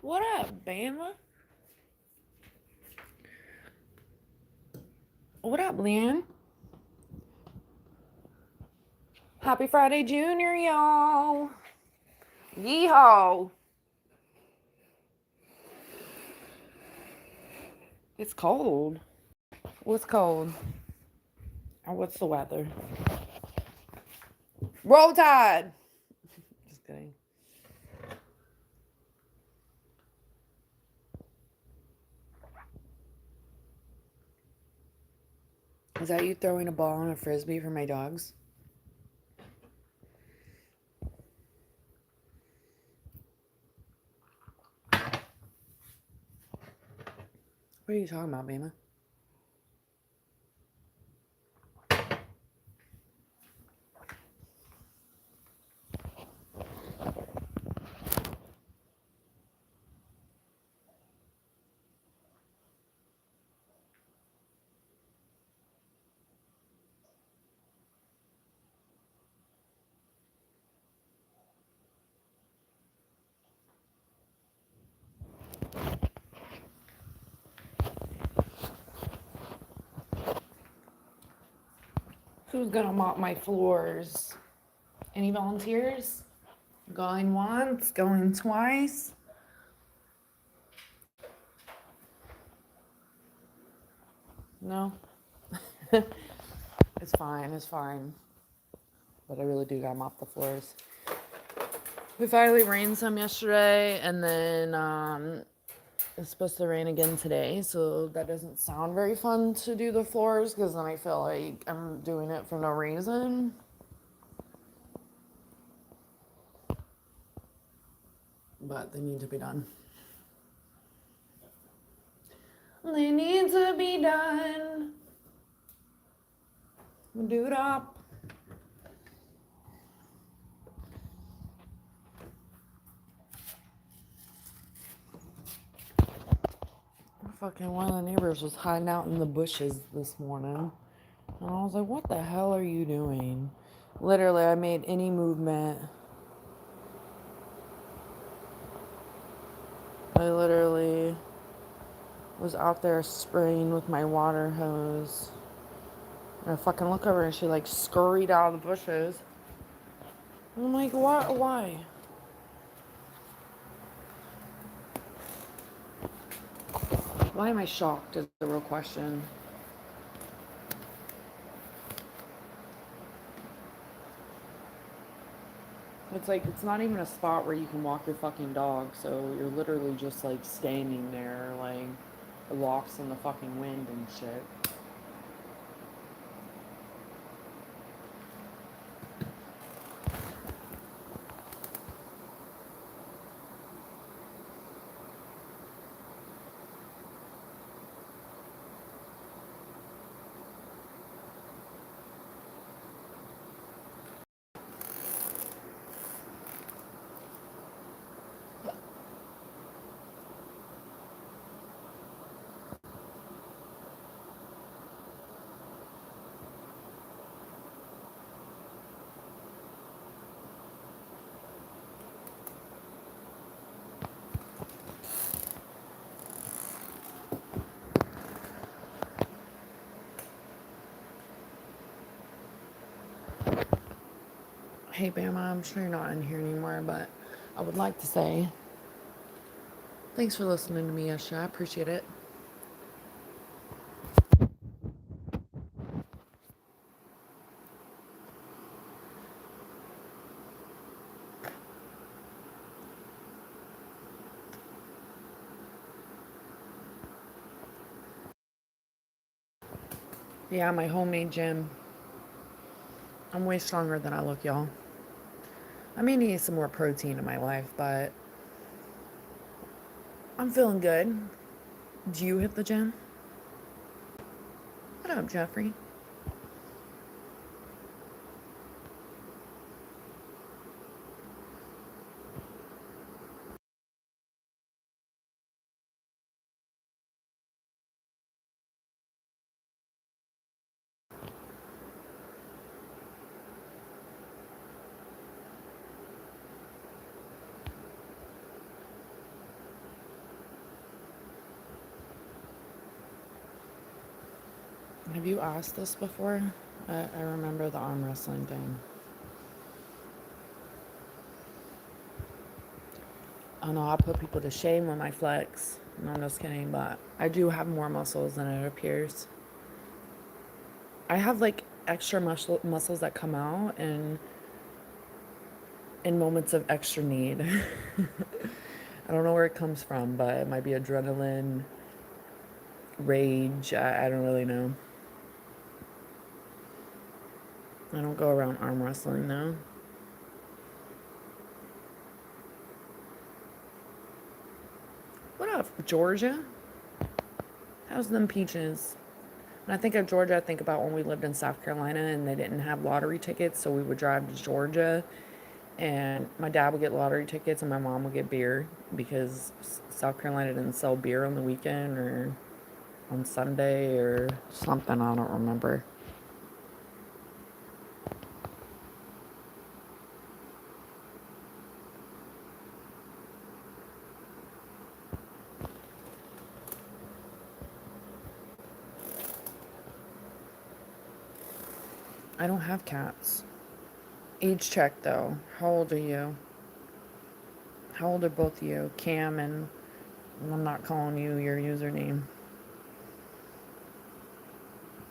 What up, Bama? What up, Leanne? Happy Friday, Junior, y'all. Yeehaw. It's cold. What's cold? Or what's the weather? Roll Tide. Just kidding. Is that you throwing a ball and a frisbee for my dogs? What are you talking about, Bama? Who's gonna mop my floors? Any volunteers? Going once, going twice. No? It's fine, it's fine. But I really do gotta mop the floors. We finally rained some yesterday, and then it's supposed to rain again today, so that doesn't sound very fun to do the floors, because then I feel like I'm doing it for no reason. But they need to be done. They need to be done. Do it up. Fucking one of the neighbors was hiding out in the bushes this morning. And I was like, what the hell are you doing? Literally, I made any movement. I literally was out there spraying with my water hose. And I fucking look over and she like scurried out of the bushes. And I'm like, what? Why? Why am I shocked is the real question. It's like, it's not even a spot where you can walk your fucking dog, so you're literally just like standing there, like lost in the fucking wind and shit. Hey, Bama, I'm sure you're not in here anymore, but I would like to say thanks for listening to me yesterday. I appreciate it. Yeah, my homemade gym. I'm way stronger than I look, y'all. I may need some more protein in my life, but I'm feeling good. Do you hit the gym? What up, Jeffrey? Have you asked this before? I remember the arm wrestling thing. I don't know, I'll put people to shame when I flex. No, I'm just kidding, but I do have more muscles than it appears. I have like extra muscles that come out and in moments of extra need. I don't know where it comes from, but it might be adrenaline, rage. I don't really know. I don't go around arm wrestling though. What up, Georgia? How's them peaches? When I think of Georgia, I think about when we lived in South Carolina and they didn't have lottery tickets, so we would drive to Georgia and my dad would get lottery tickets and my mom would get beer because South Carolina didn't sell beer on the weekend or on Sunday or something. I don't remember. I don't have cats. Age check though. How old are you? How old are both of you? Cam and I'm not calling you your username.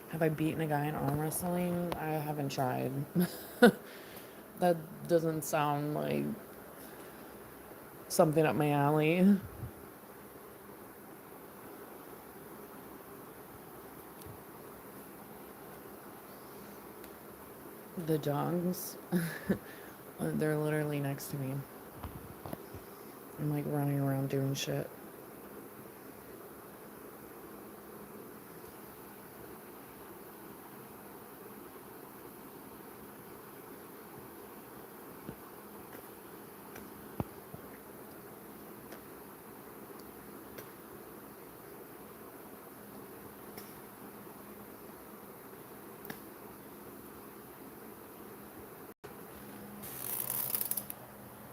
Have I beaten a guy in arm wrestling? I haven't tried. That doesn't sound like something up my alley. The dogs, they're literally next to me. I'm like running around doing shit.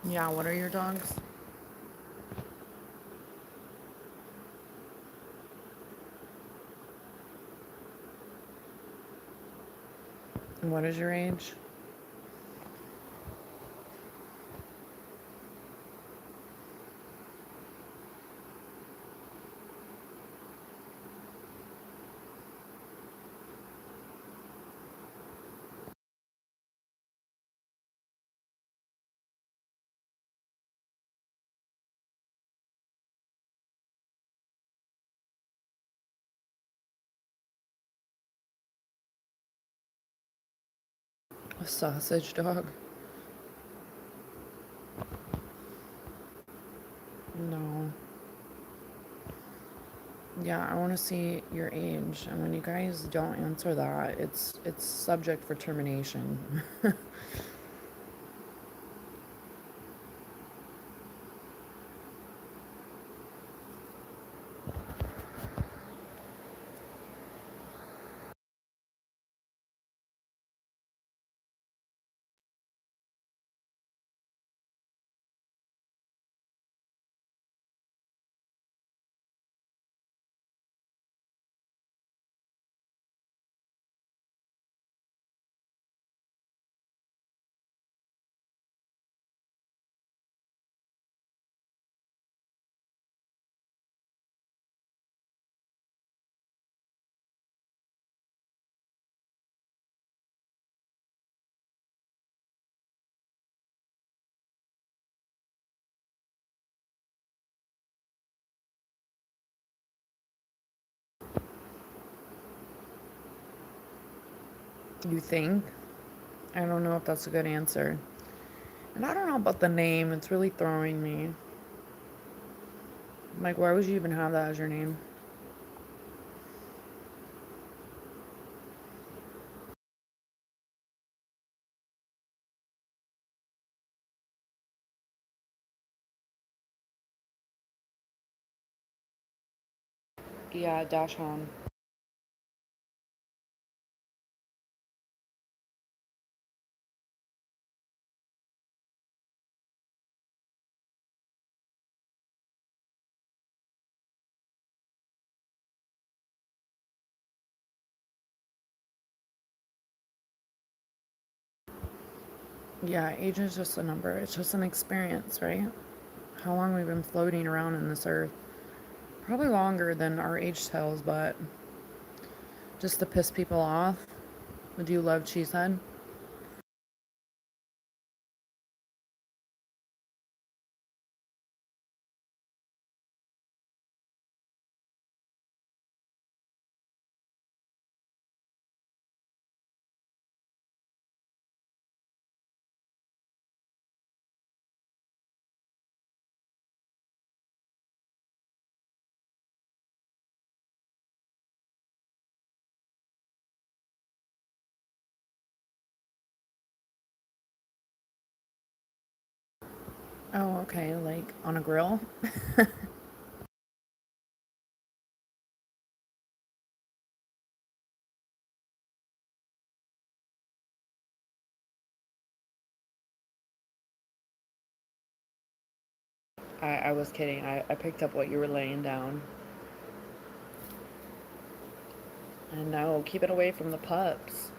Yeah, what are your dogs? What is your age? A sausage dog? No. Yeah, I want to see your age. And when you guys don't answer that, it's subject for termination. You think? I don't know if that's a good answer. And I don't know about the name. It's really throwing me. Like, why would you even have that as your name? Yeah, dash home. Yeah, age is just a number. It's just an experience, right? How long we've been floating around in this earth. Probably longer than our age tells, but just to piss people off. Would you love cheesehead? Oh, okay, like on a grill? I was kidding. I picked up what you were laying down. And no, keep it away from the pups.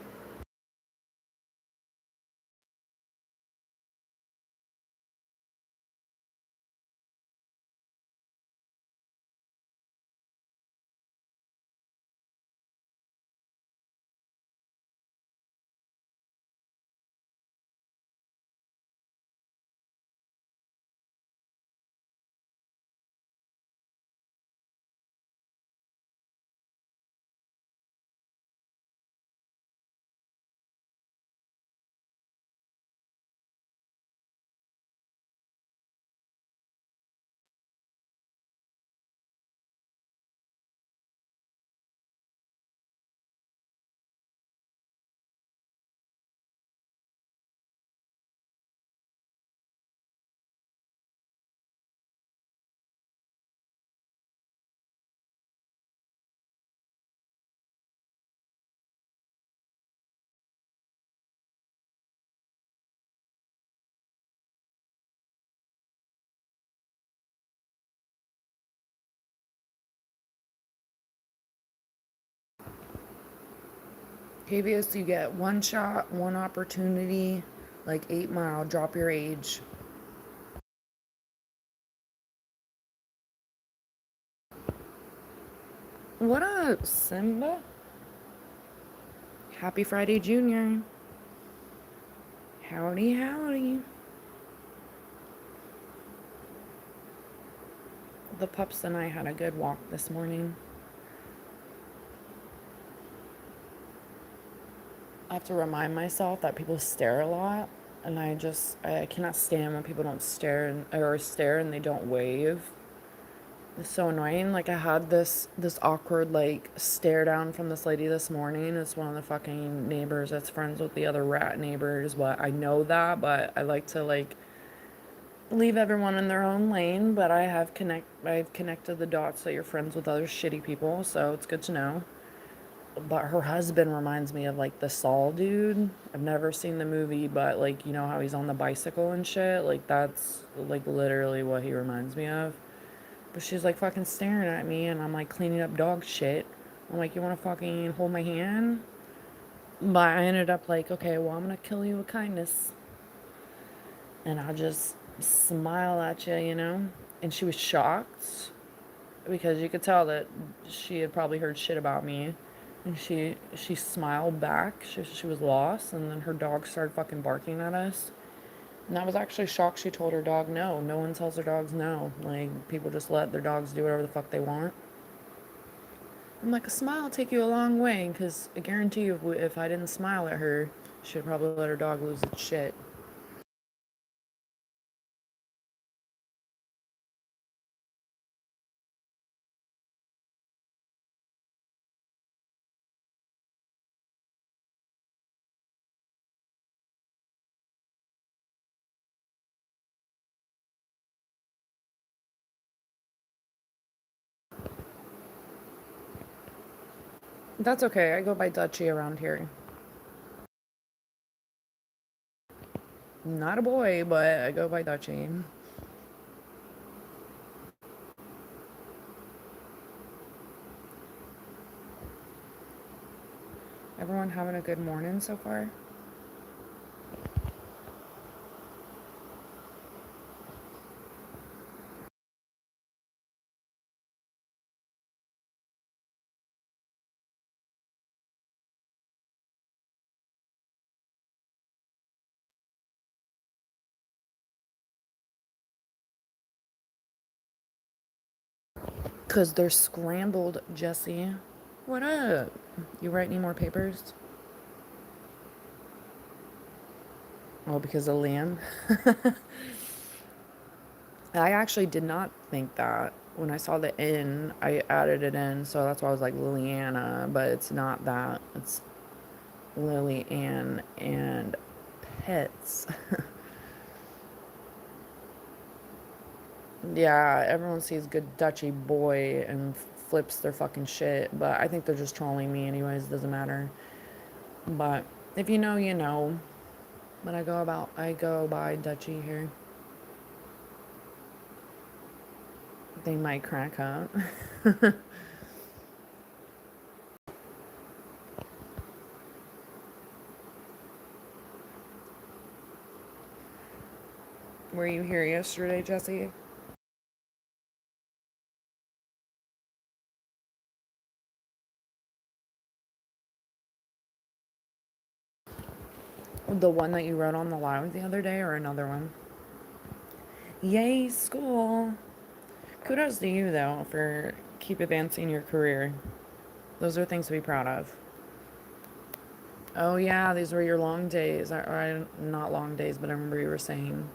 KBS, you get one shot, one opportunity, like 8 Mile, drop your age. What up, Simba? Happy Friday, Junior. Howdy, howdy. The pups and I had a good walk this morning. I have to remind myself that people stare a lot, and I cannot stand when people don't stare and they don't wave. It's so annoying. Like I had this awkward like stare down from this lady this morning. It's one of the fucking neighbors that's friends with the other rat neighbors. But I know that, but I like to like leave everyone in their own lane. But I've connected the dots that you're friends with other shitty people, so it's good to know. But her husband reminds me of like the Saul dude. I've never seen the movie, but like you know how he's on the bicycle and shit. Like that's like literally what he reminds me of. But she's like fucking staring at me, and I'm like cleaning up dog shit. I'm like, you wanna fucking hold my hand? But I ended up like, okay, well, I'm gonna kill you with kindness. And I'll just smile at you, you know? And she was shocked because you could tell that she had probably heard shit about me. And she smiled back. She was lost, and then her dog started fucking barking at us. And I was actually shocked she told her dog no. No one tells their dogs no. Like, people just let their dogs do whatever the fuck they want. I'm like, a smile will take you a long way, because I guarantee you, if I didn't smile at her, she'd probably let her dog lose its shit. That's okay. I go by Dutchie around here. Not a boy, but I go by Dutchie. Everyone having a good morning so far? Because they're scrambled, Jesse. What up? You write any more papers? Oh, because of Liam? I actually did not think that. When I saw the N, I added it in, so that's why I was like Liliana, but it's not that. It's Lily Ann and pets. Yeah, everyone sees good Dutchy boy and flips their fucking shit, but I think they're just trolling me anyways, doesn't matter. But if you know, you know. But I go by Dutchy here. They might crack up. Were you here yesterday, Jesse? The one that you wrote on the live the other day or another one? Yay, school. Kudos to you, though, for keep advancing your career. Those are things to be proud of. Oh, yeah, these were your long days. Or not long days, but I remember you were saying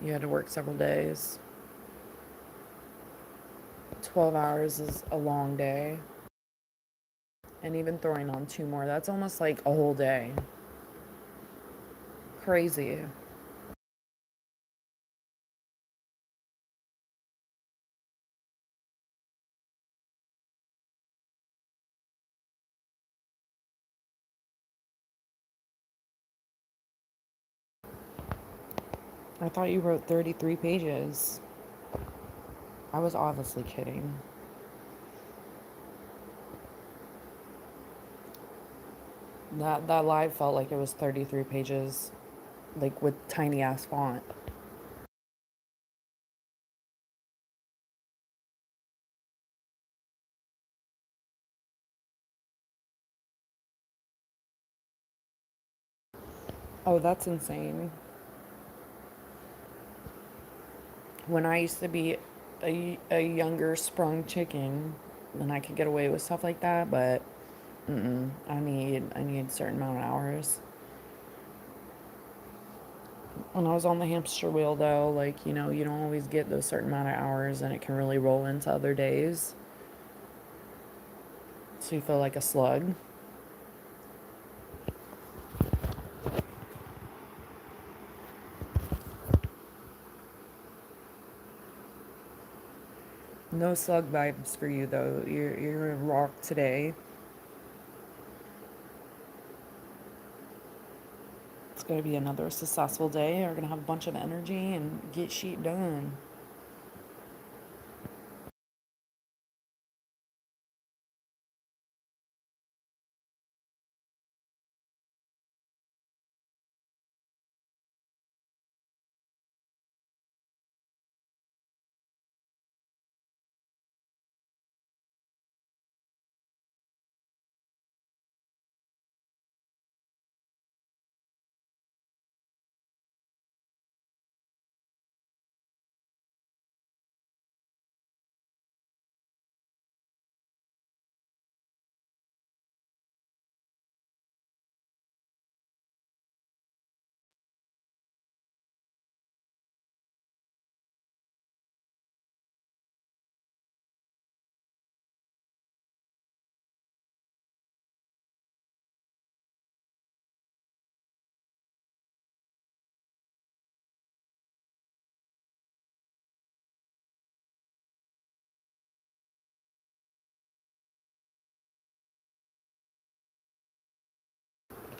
you had to work several days. 12 hours is a long day. And even throwing on 2 more, that's almost like a whole day. Crazy. I thought you wrote 33 pages. I was obviously kidding. That live felt like it was 33 pages, like with tiny ass font. Oh, that's insane. When I used to be a younger sprung chicken, then I could get away with stuff like that, but I need a certain amount of hours. When I was on the hamster wheel though, like, you don't always get those certain amount of hours and it can really roll into other days. So you feel like a slug. No slug vibes for you though. You're a rock today. It's gonna be another successful day. You're gonna have a bunch of energy and get shit done.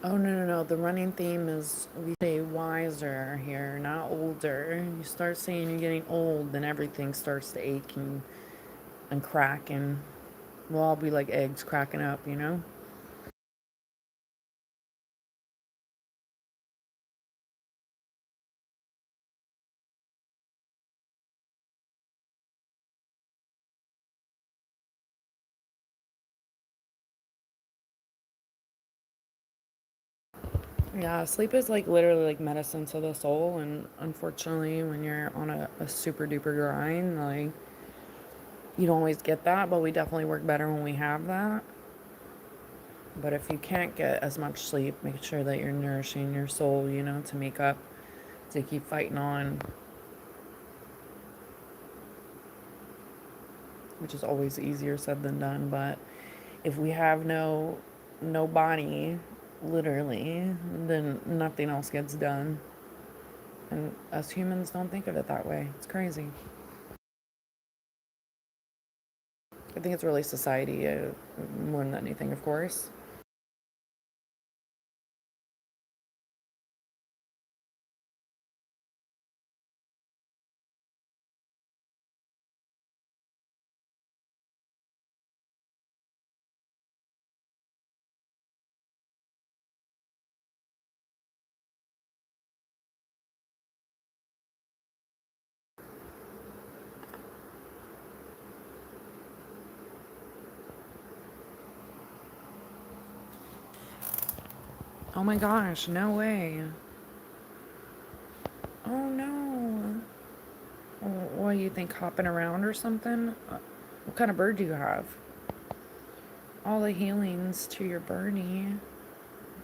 Oh no no no! The running theme is we say wiser here, not older. You start saying you're getting old, then everything starts to ache and crack, and we'll all be like eggs cracking up. Yeah, sleep is like literally like medicine to the soul, and unfortunately, when you're on a super duper grind, like You don't always get that, but we definitely work better when we have that. But if you can't get as much sleep, make sure that you're nourishing your soul, to make up, to keep fighting on, which is always easier said than done. But if we have no body, literally, then nothing else gets done. And us humans don't think of it that way. It's crazy. I think it's really society more than anything, of course. Oh my gosh, no way. Oh no. What do you think, hopping around or something? What kind of bird do you have? All the healings to your birdie.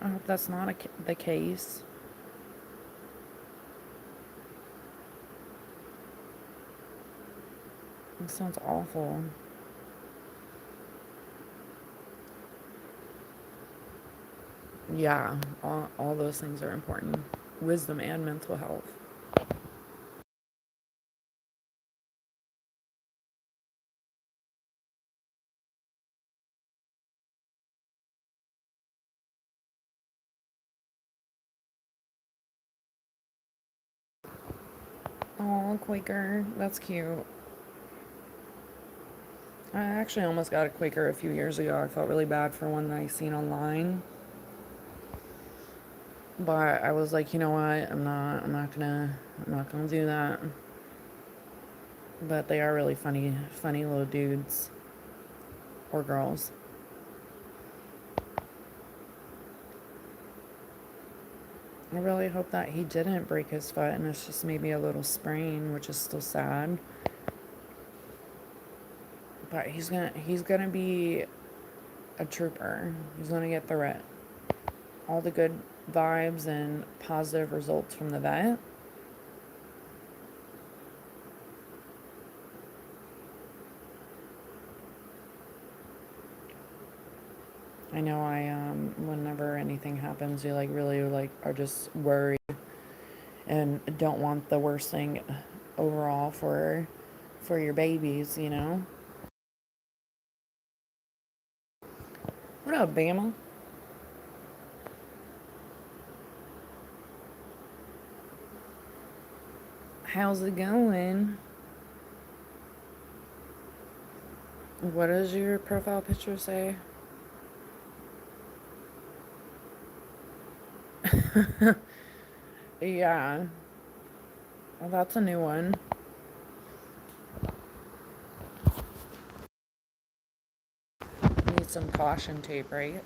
I hope that's not the case. It sounds awful. Yeah, all those things are important. Wisdom and mental health. Oh, Quaker. That's cute. I actually almost got a Quaker a few years ago. I felt really bad for one that I seen online. But I was like, you know what? I'm not gonna do that. But they are really funny little dudes or girls. I really hope that he didn't break his foot and it's just maybe a little sprain, which is still sad. But he's gonna be a trooper. He's gonna get through it. All the good vibes and positive results from the vet. I know whenever anything happens, you like really like are just worried and don't want the worst thing overall for your babies. What up, Bama? How's it going? What does your profile picture say? Yeah, well, that's a new one. Need some caution tape, right?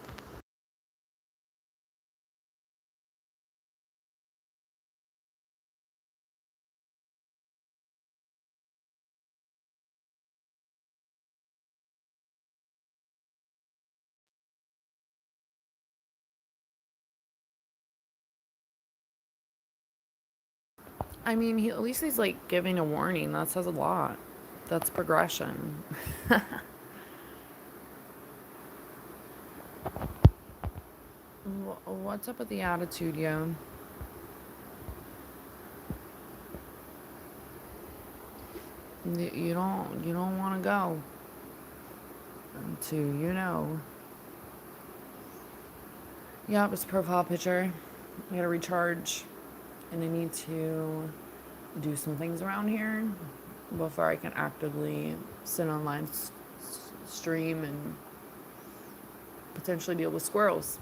I mean, at least he's like giving a warning. That says a lot. That's progression. What's up with the attitude, yo? You don't want to go to Yeah, it was profile picture. I gotta recharge, and I need to do some things around here before I can actively sit online, stream, and potentially deal with squirrels.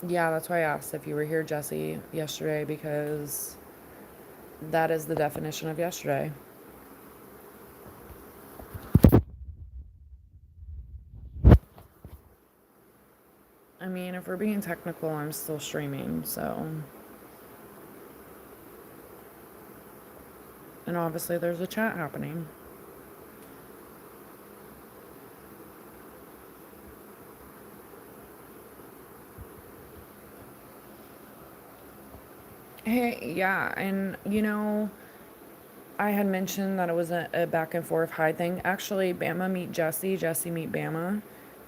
Yeah, that's why I asked if you were here, Jesse, yesterday, because that is the definition of yesterday. I mean, if we're being technical, I'm still streaming, so. And obviously there's a chat happening. Hey, yeah, and I had mentioned that it was a back and forth high thing. Actually, Bama meet Jesse, Jesse meet Bama.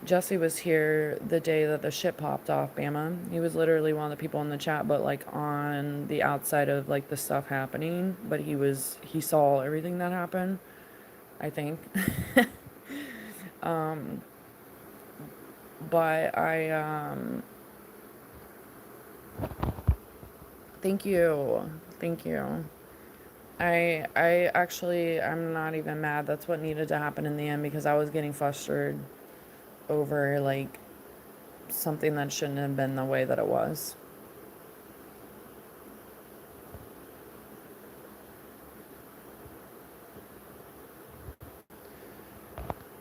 Jesse was here the day that the shit popped off, Bama. He was literally one of the people in the chat, but like on the outside of like the stuff happening. But he saw everything that happened, I think. But thank you. Thank you. I actually, I'm not even mad. That's what needed to happen in the end because I was getting flustered over like something that shouldn't have been the way that it was.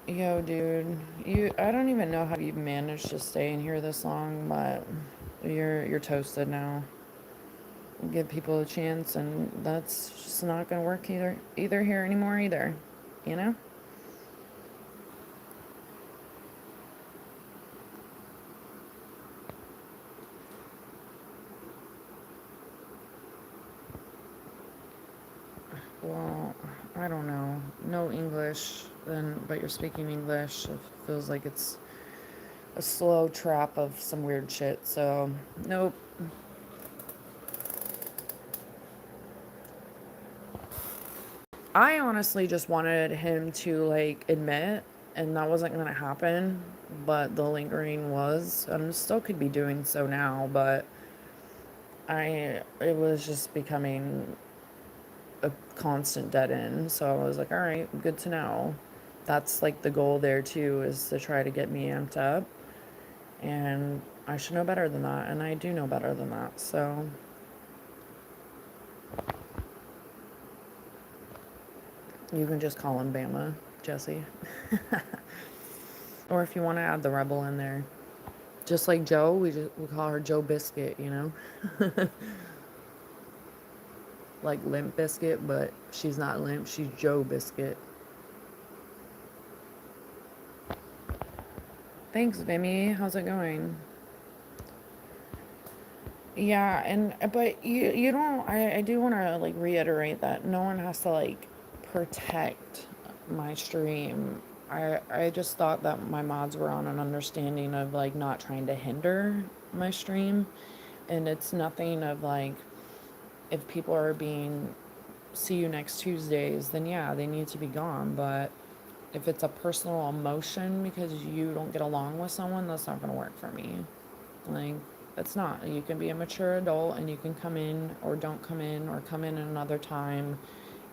Yo, dude, I don't even know how you managed to stay in here this long, but you're toasted now. Give people a chance, and that's just not gonna work either here anymore either, you know? Well, I don't know. No English, then, but you're speaking English. It feels like it's a slow trap of some weird shit. So, nope. I honestly just wanted him to like admit, and that wasn't gonna happen. But the lingering was, and still could be doing so now. But it was just becoming a constant dead end. So I was like, all right, good to know. That's like the goal there too, is to try to get me amped up. And I should know better than that. And I do know better than that. So you can just call him Bama, Jesse. Or if you want to add the rebel in there. Just like Joe, we call her Joe Biscuit, you know? Like Limp Biscuit, but she's not limp, she's Joe Biscuit. Thanks, Vimy. How's it going? Yeah, and but you don't. I do want to like reiterate that no one has to like protect my stream. I just thought that my mods were on an understanding of like not trying to hinder my stream, and it's nothing of like if people are being see you next Tuesdays, then yeah, they need to be gone. But if it's a personal emotion because you don't get along with someone, that's not gonna work for me. Like, it's not. You can be a mature adult and you can come in or don't come in or come in another time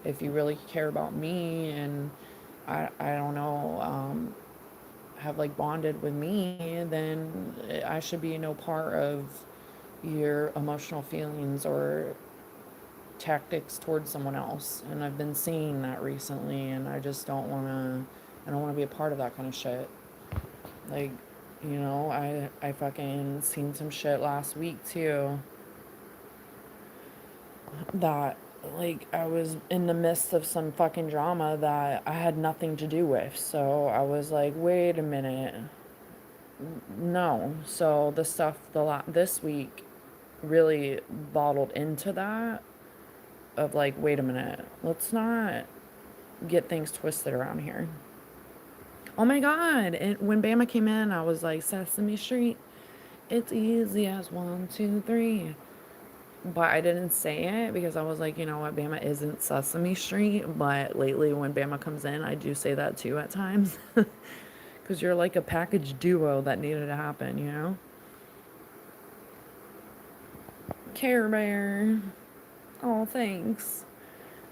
if you really care about me and I don't know, have like bonded with me, then I should be no part of your emotional feelings or tactics towards someone else. And I've been seeing that recently and I don't want to be a part of that kind of shit. Like, I fucking seen some shit last week too that like I was in the midst of some fucking drama that I had nothing to do with. So I was like, wait a minute. No. So the stuff this week really bottled into that of like, wait a minute. Let's not get things twisted around here. Oh my god. And when Bama came in, I was like, Sesame Street. It's easy as 1, 2, 3. But I didn't say it because I was like, you know what, Bama isn't Sesame Street. But lately, when Bama comes in, I do say that too at times. Because you're like a package duo that needed to happen, you know? Care Bear. Oh, thanks.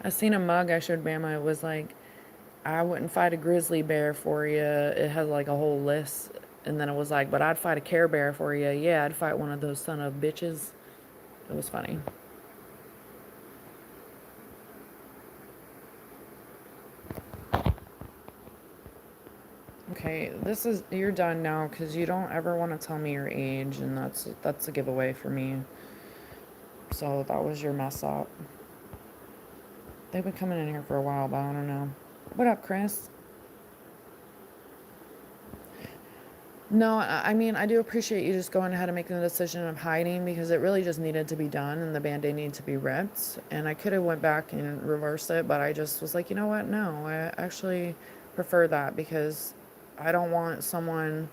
I seen a mug I showed Bama. It was like, I wouldn't fight a grizzly bear for you. It had like a whole list. And then it was like, but I'd fight a Care Bear for you. Yeah, I'd fight one of those son of bitches. It was funny. Okay, you're done now because you don't ever want to tell me your age, and that's a giveaway for me. So that was your mess up. They've been coming in here for a while, but I don't know. What up, Chris? No, I mean, I do appreciate you just going ahead and making the decision of hiding because it really just needed to be done and the band-aid needed to be ripped. And I could have went back and reversed it, but I just was like, you know what? No, I actually prefer that because I don't want someone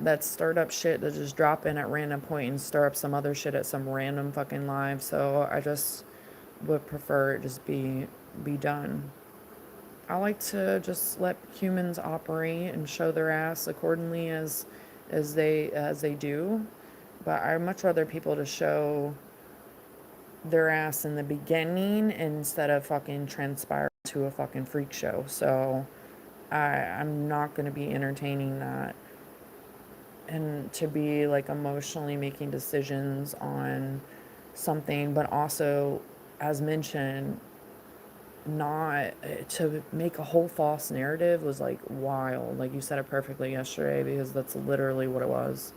that stirred up shit to just drop in at random point and stir up some other shit at some random fucking live. So I just would prefer it just be done. I like to just let humans operate and show their ass accordingly as they do. But I'd much rather people to show their ass in the beginning instead of fucking transpire to a fucking freak show. So I'm not gonna be entertaining that. And to be like emotionally making decisions on something, but also, as mentioned, not to make a whole false narrative was like wild. Like you said it perfectly yesterday because that's literally what it was.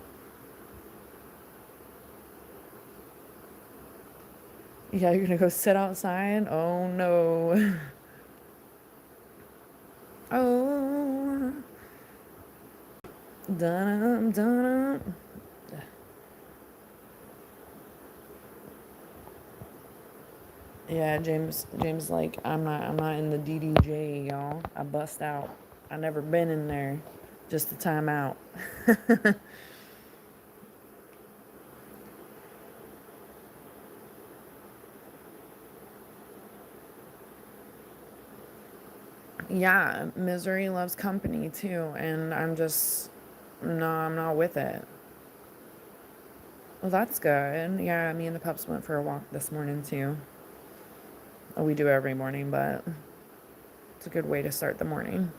Yeah, you're gonna go sit outside? Oh no. Oh. Dun dun. Yeah, James like I'm not in the DDJ, y'all. I bust out. I never been in there. Just a time out. Yeah, misery loves company too, and no, I'm not with it. Well, that's good. Yeah, me and the pups went for a walk this morning too. We do every morning, but it's a good way to start the morning.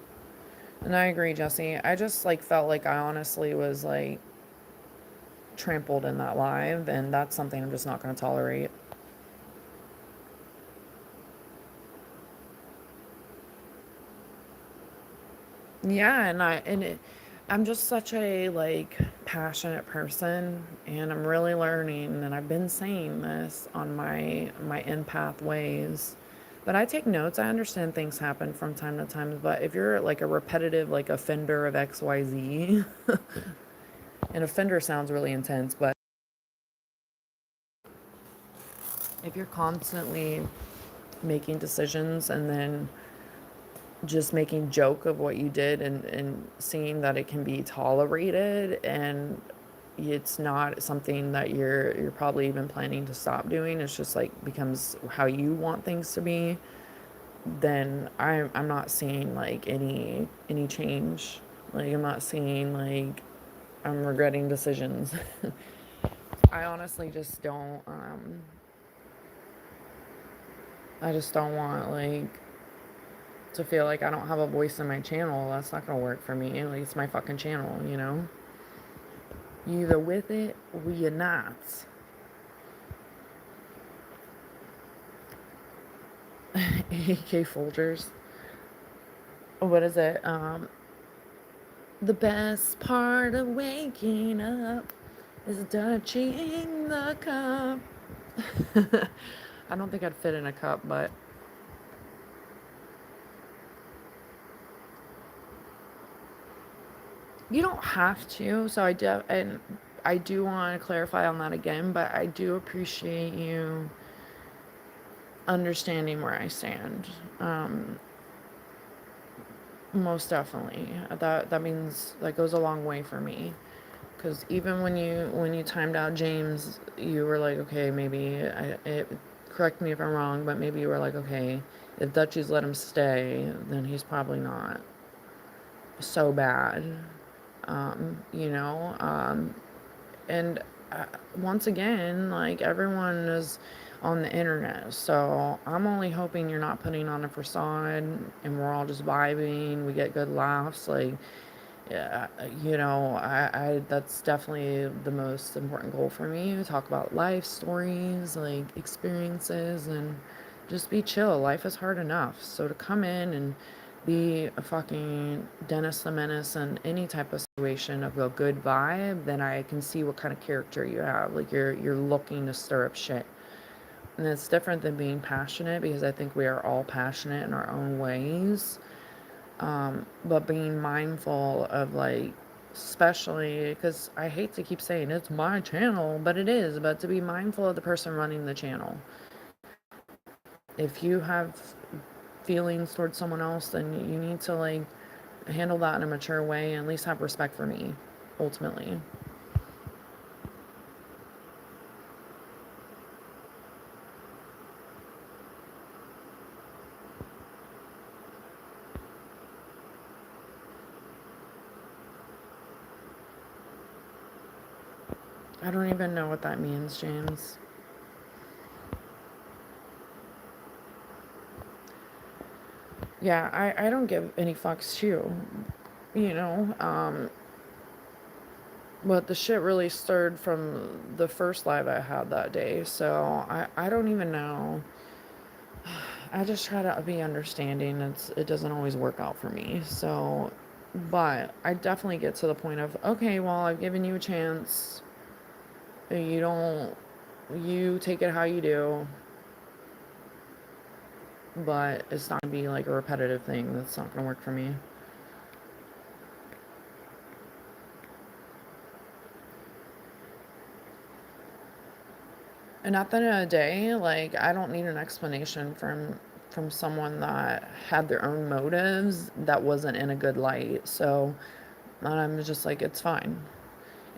And I agree, Jesse. I just like felt like I honestly was like trampled in that live, and that's something I'm just not going to tolerate. Yeah, I'm just such a like passionate person, and I'm really learning, and I've been saying this on my empath ways. But I take notes. I understand things happen from time to time, but if you're like a repetitive like offender of XYZ, an offender sounds really intense, but if you're constantly making decisions and then just making joke of what you did and seeing that it can be tolerated and it's not something that you're probably even planning to stop doing, it's just like becomes how you want things to be, then I'm not seeing like any change. Like I'm not seeing like I'm regretting decisions. I honestly just don't I just don't want like to feel like I don't have a voice in my channel. That's not gonna work for me. Like it's my fucking channel, you know? You either with it or you're not. AK Folgers. What is it? The best part of waking up is touching the cup. I don't think I'd fit in a cup, but you don't have to. So and I do want to clarify on that again, but I do appreciate you understanding where I stand. Most definitely. That means that goes a long way for me. Because even when you timed out James, you were like, okay, correct me if I'm wrong, but maybe you were like, okay, if Dutchies let him stay, then he's probably not so bad, you know. And once again, like everyone is on the internet, so I'm only hoping you're not putting on a facade, and we're all just vibing. We get good laughs, like yeah, I that's definitely the most important goal for me. To talk about life stories, like experiences, and just be chill. Life is hard enough. So to come in and be a fucking Dennis the Menace in any type of situation of a good vibe, then I can see what kind of character you have. Like you're looking to stir up shit. And it's different than being passionate, because I think we are all passionate in our own ways. But being mindful of, like, especially because I hate to keep saying it's my channel, but it is, but to be mindful of the person running the channel. If you have feelings towards someone else, then you need to, like, handle that in a mature way and at least have respect for me, ultimately. I don't even know what that means, James. Yeah, I don't give any fucks too, you know. But the shit really stirred from the first live I had that day, so I don't even know. I just try to be understanding. It doesn't always work out for me. So, but I definitely get to the point of, okay, well, I've given you a chance. You don't, you take it how you do, but it's not gonna be like a repetitive thing. That's not gonna work for me. And at the end of the day, like, I don't need an explanation from someone that had their own motives that wasn't in a good light. So I'm just like, it's fine.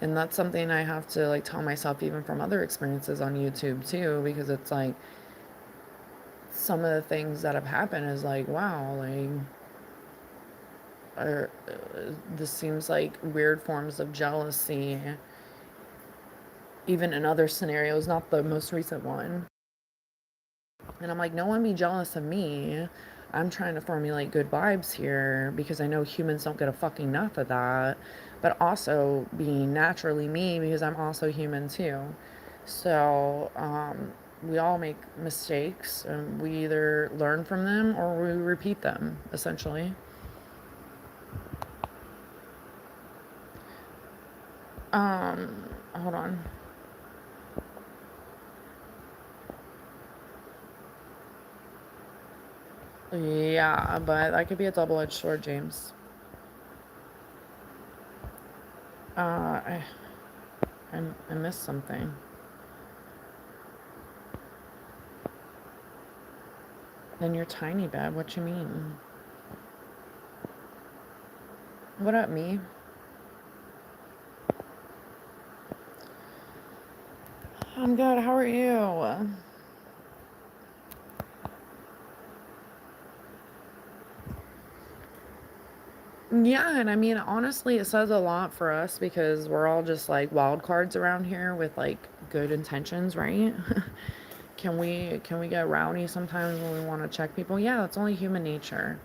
And that's something I have to, like, tell myself even from other experiences on YouTube too, because it's like some of the things that have happened is like, wow, like, this seems like weird forms of jealousy, even in other scenarios, not the most recent one. And I'm like, no one be jealous of me. I'm trying to formulate good vibes here because I know humans don't get a fucking enough of that. But also being naturally me because I'm also human too. So we all make mistakes and we either learn from them or we repeat them, essentially. Hold on. Yeah, but that could be a double-edged sword, James. Uh, I, I missed something. Then you're tiny, babe. What you mean? What up, me? I'm good. How are you? Yeah, and I mean, honestly, it says a lot for us because we're all just like wild cards around here with like good intentions, right? Can we get rowdy sometimes when we want to check people? Yeah, that's only human nature.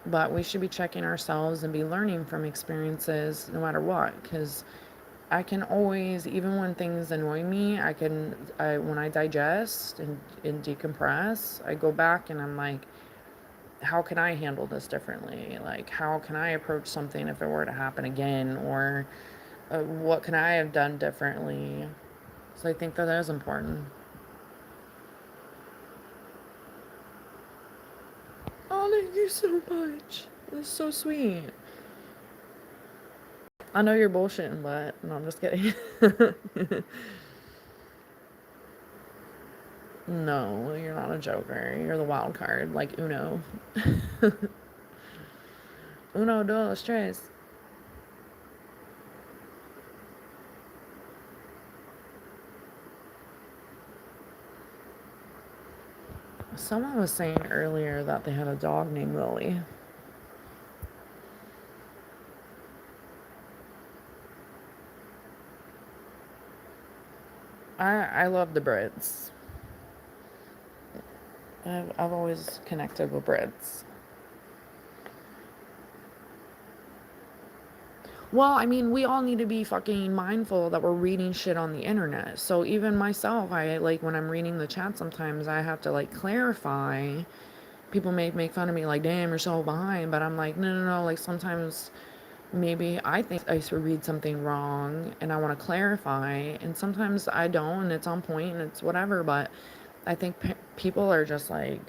But we should be checking ourselves and be learning from experiences no matter what, because I can always, even when things annoy me, when I digest and decompress, I go back and I'm like, how can I handle this differently? Like, how can I approach something if it were to happen again? Or what can I have done differently? So I think that is important. Oh, thank you so much. That's so sweet. I know you're bullshitting, but no, I'm just kidding. No, you're not a joker. You're the wild card, like Uno. Uno, dos, tres. Someone was saying earlier that they had a dog named Lily. I love the Brits. I've always connected with Brits. Well, I mean, we all need to be fucking mindful that we're reading shit on the internet. So even myself, I like when I'm reading the chat sometimes I have to like clarify people may make fun of me like, damn, you're so behind. But I'm like, no, no, no. Like sometimes maybe I think I should read something wrong and I want to clarify. And sometimes I don't and it's on point and it's whatever. But I think people are just like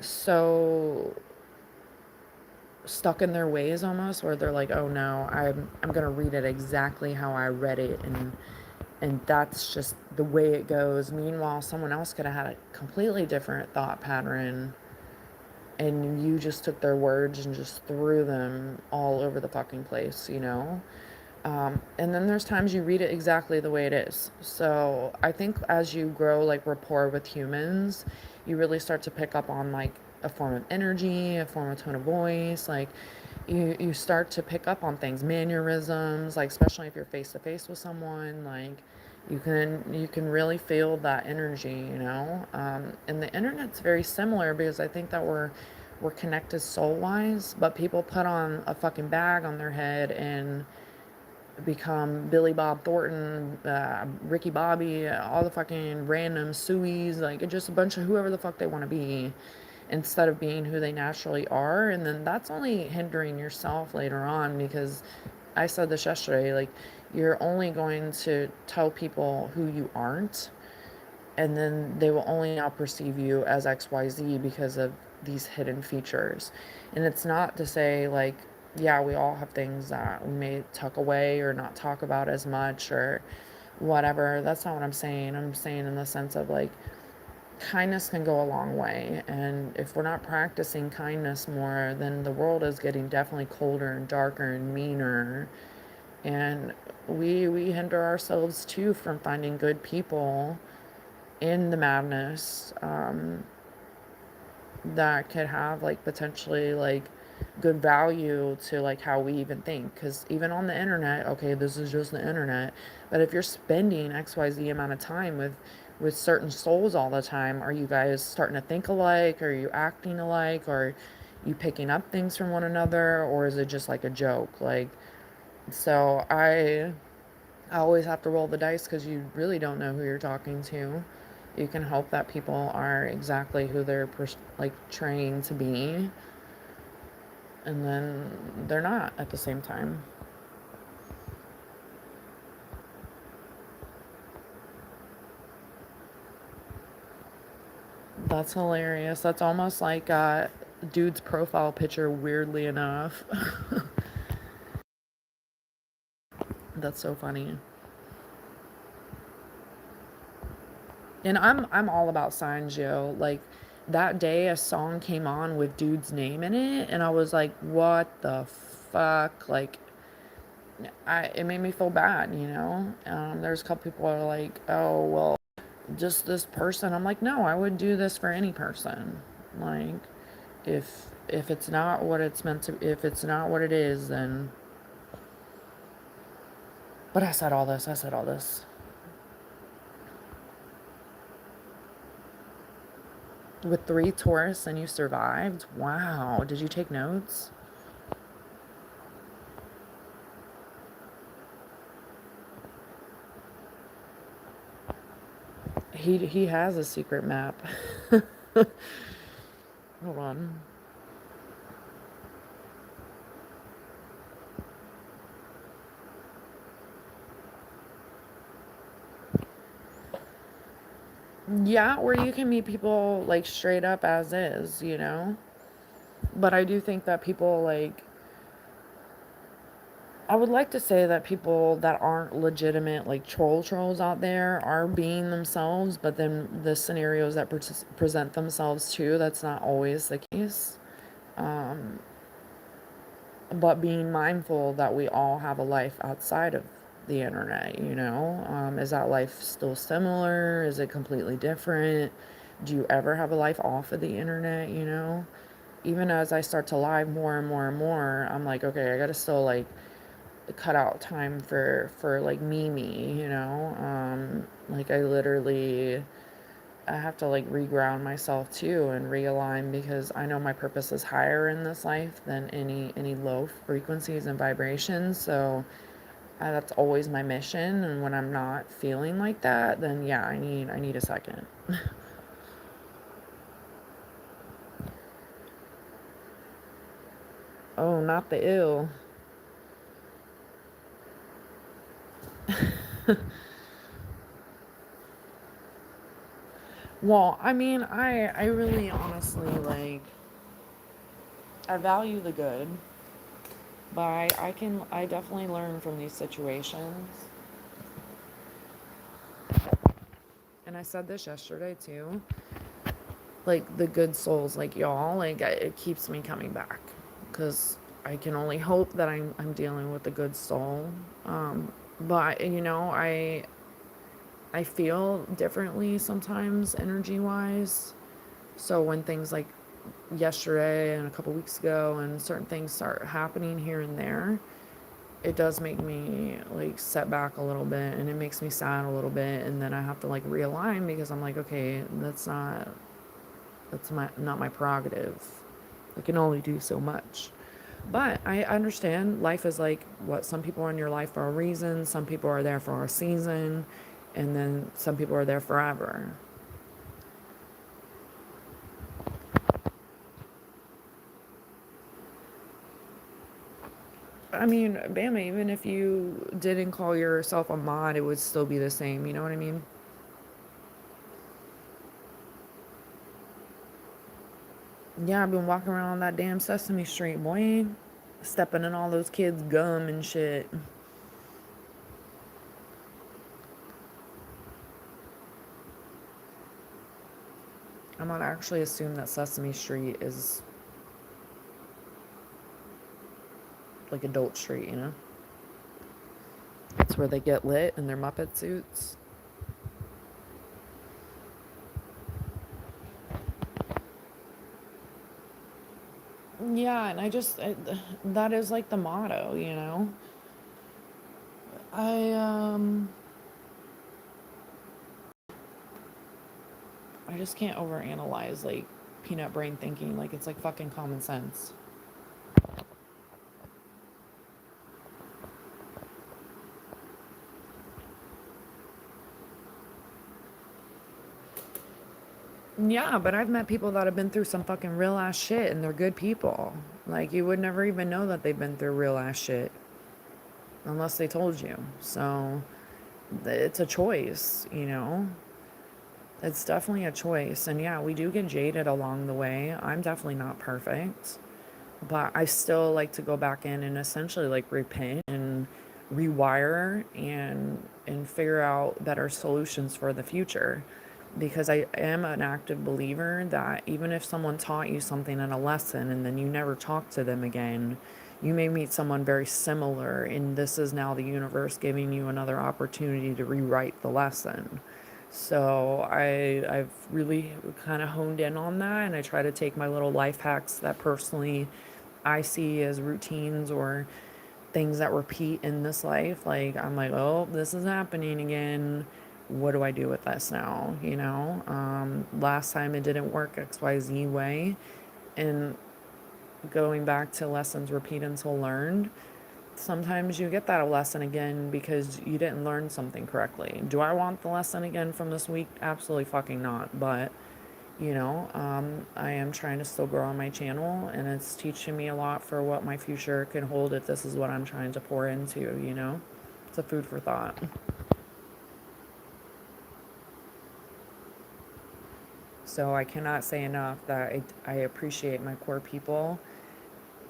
so stuck in their ways almost where they're like, oh no, I'm going to read it exactly how I read it. And that's just the way it goes. Meanwhile, someone else could have had a completely different thought pattern and you just took their words and just threw them all over the fucking place, you know? And then there's times you read it exactly the way it is. So I think as you grow like rapport with humans, you really start to pick up on like a form of energy, a form of tone of voice, like you start to pick up on things, mannerisms, like especially if you're face to face with someone, like you can really feel that energy, you know. And the internet's very similar because I think that we're connected soul wise, but people put on a fucking bag on their head and become Billy Bob Thornton, Ricky Bobby, all the fucking random Sueys, like just a bunch of whoever the fuck they want to be instead of being who they naturally are. And then that's only hindering yourself later on because I said this yesterday, like you're only going to tell people who you aren't and then they will only now perceive you as XYZ because of these hidden features. And it's not to say like, yeah, we all have things that we may tuck away or not talk about as much or whatever. That's not what I'm saying. I'm saying in the sense of like kindness can go a long way. And if we're not practicing kindness more, then the world is getting definitely colder and darker and meaner. And we hinder ourselves too from finding good people in the madness, that could have like potentially like good value to like how we even think, because even on the internet, okay, this is just the internet, but if you're spending XYZ amount of time with certain souls all the time, are you guys starting to think alike? Are you acting alike? Are you picking up things from one another, or is it just like a joke? Like, so I always have to roll the dice because you really don't know who you're talking to. You can hope that people are exactly who they're like trained to be, and then they're not at the same time. That's hilarious. That's almost like dude's profile picture, weirdly enough. That's so funny. And I'm all about signs, yo. Like that day a song came on with dude's name in it and I was like, what the fuck? Like it made me feel bad, you know? There's a couple people who are like, oh, well, just this person. I'm like, no, I would do this for any person. Like, if it's not what it's meant to, if it's not what it is, then. But I said all this. I said all this. With 3 tourists and you survived? Wow. Did you take notes? He has a secret map. Hold on. Yeah, or you can meet people like straight up as is, you know? But I do think that people like I would like to say that people that aren't legitimate like trolls out there are being themselves, but then the scenarios that present themselves too, that's not always the case. Um, but being mindful that we all have a life outside of the internet, you know? Is that life still similar? Is it completely different? Do you ever have a life off of the internet, you know? Even as I start to live more and more and more, I'm like, okay, I gotta still like cut out time for like me, you know. Like I have to like reground myself too and realign because I know my purpose is higher in this life than any low frequencies and vibrations. So that's always my mission, and when I'm not feeling like that, then yeah, I need a second. Oh, not the ill. Well, I mean, I really honestly like, I value the good, but I definitely learn from these situations. And I said this yesterday too. Like the good souls, like y'all, like it keeps me coming back, because I can only hope that I'm dealing with a good soul. But I feel differently sometimes energy wise. So when things like yesterday and a couple weeks ago and certain things start happening here and there, it does make me like set back a little bit, and it makes me sad a little bit, and then I have to like realign, because I'm like, okay, that's not my prerogative. I can only do so much. But I understand life is like, what, some people are in your life for a reason, some people are there for a season, and then some people are there forever. I mean, Bama, even if you didn't call yourself a mod, it would still be the same. You know what I mean? Yeah, I've been walking around on that damn Sesame Street, boy. Stepping in all those kids' gum and shit. I'm gonna actually assume that Sesame Street is like Adult Street, you know? It's where they get lit in their Muppet suits. Yeah, and that is like the motto, you know? I, um, I just can't overanalyze like peanut brain thinking. Like it's like fucking common sense. Yeah, but I've met people that have been through some fucking real ass shit, and they're good people. Like you would never even know that they've been through real ass shit unless they told you. So it's a choice, you know? It's definitely a choice. And yeah, we do get jaded along the way. I'm definitely not perfect, but I still like to go back in and essentially like repent and rewire and figure out better solutions for the future, because I am an active believer that even if someone taught you something in a lesson and then you never talk to them again, you may meet someone very similar, and this is now the universe giving you another opportunity to rewrite the lesson. So I've really kind of honed in on that, and I try to take my little life hacks that personally I see as routines or things that repeat in this life. Like I'm like, oh, this is happening again. What do I do with this now? Last time it didn't work XYZ way, and going back to lessons repeat until learned. Sometimes you get that lesson again because you didn't learn something correctly. Do I want the lesson again from this week? Absolutely fucking not. But I am trying to still grow on my channel, and it's teaching me a lot for what my future can hold if this is what I'm trying to pour into, you know? It's a food for thought. So I cannot say enough that I appreciate my core people,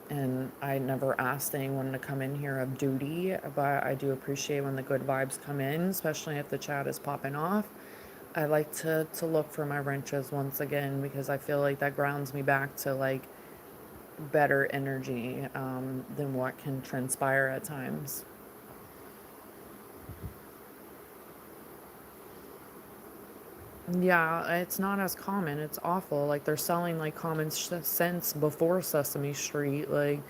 and I never asked anyone to come in here of duty, but I do appreciate when the good vibes come in, especially if the chat is popping off. I like to look for my wrenches once again, because I feel like that grounds me back to like better energy than what can transpire at times. Yeah, it's not as common. It's awful. Like they're selling like common sense before Sesame Street. Like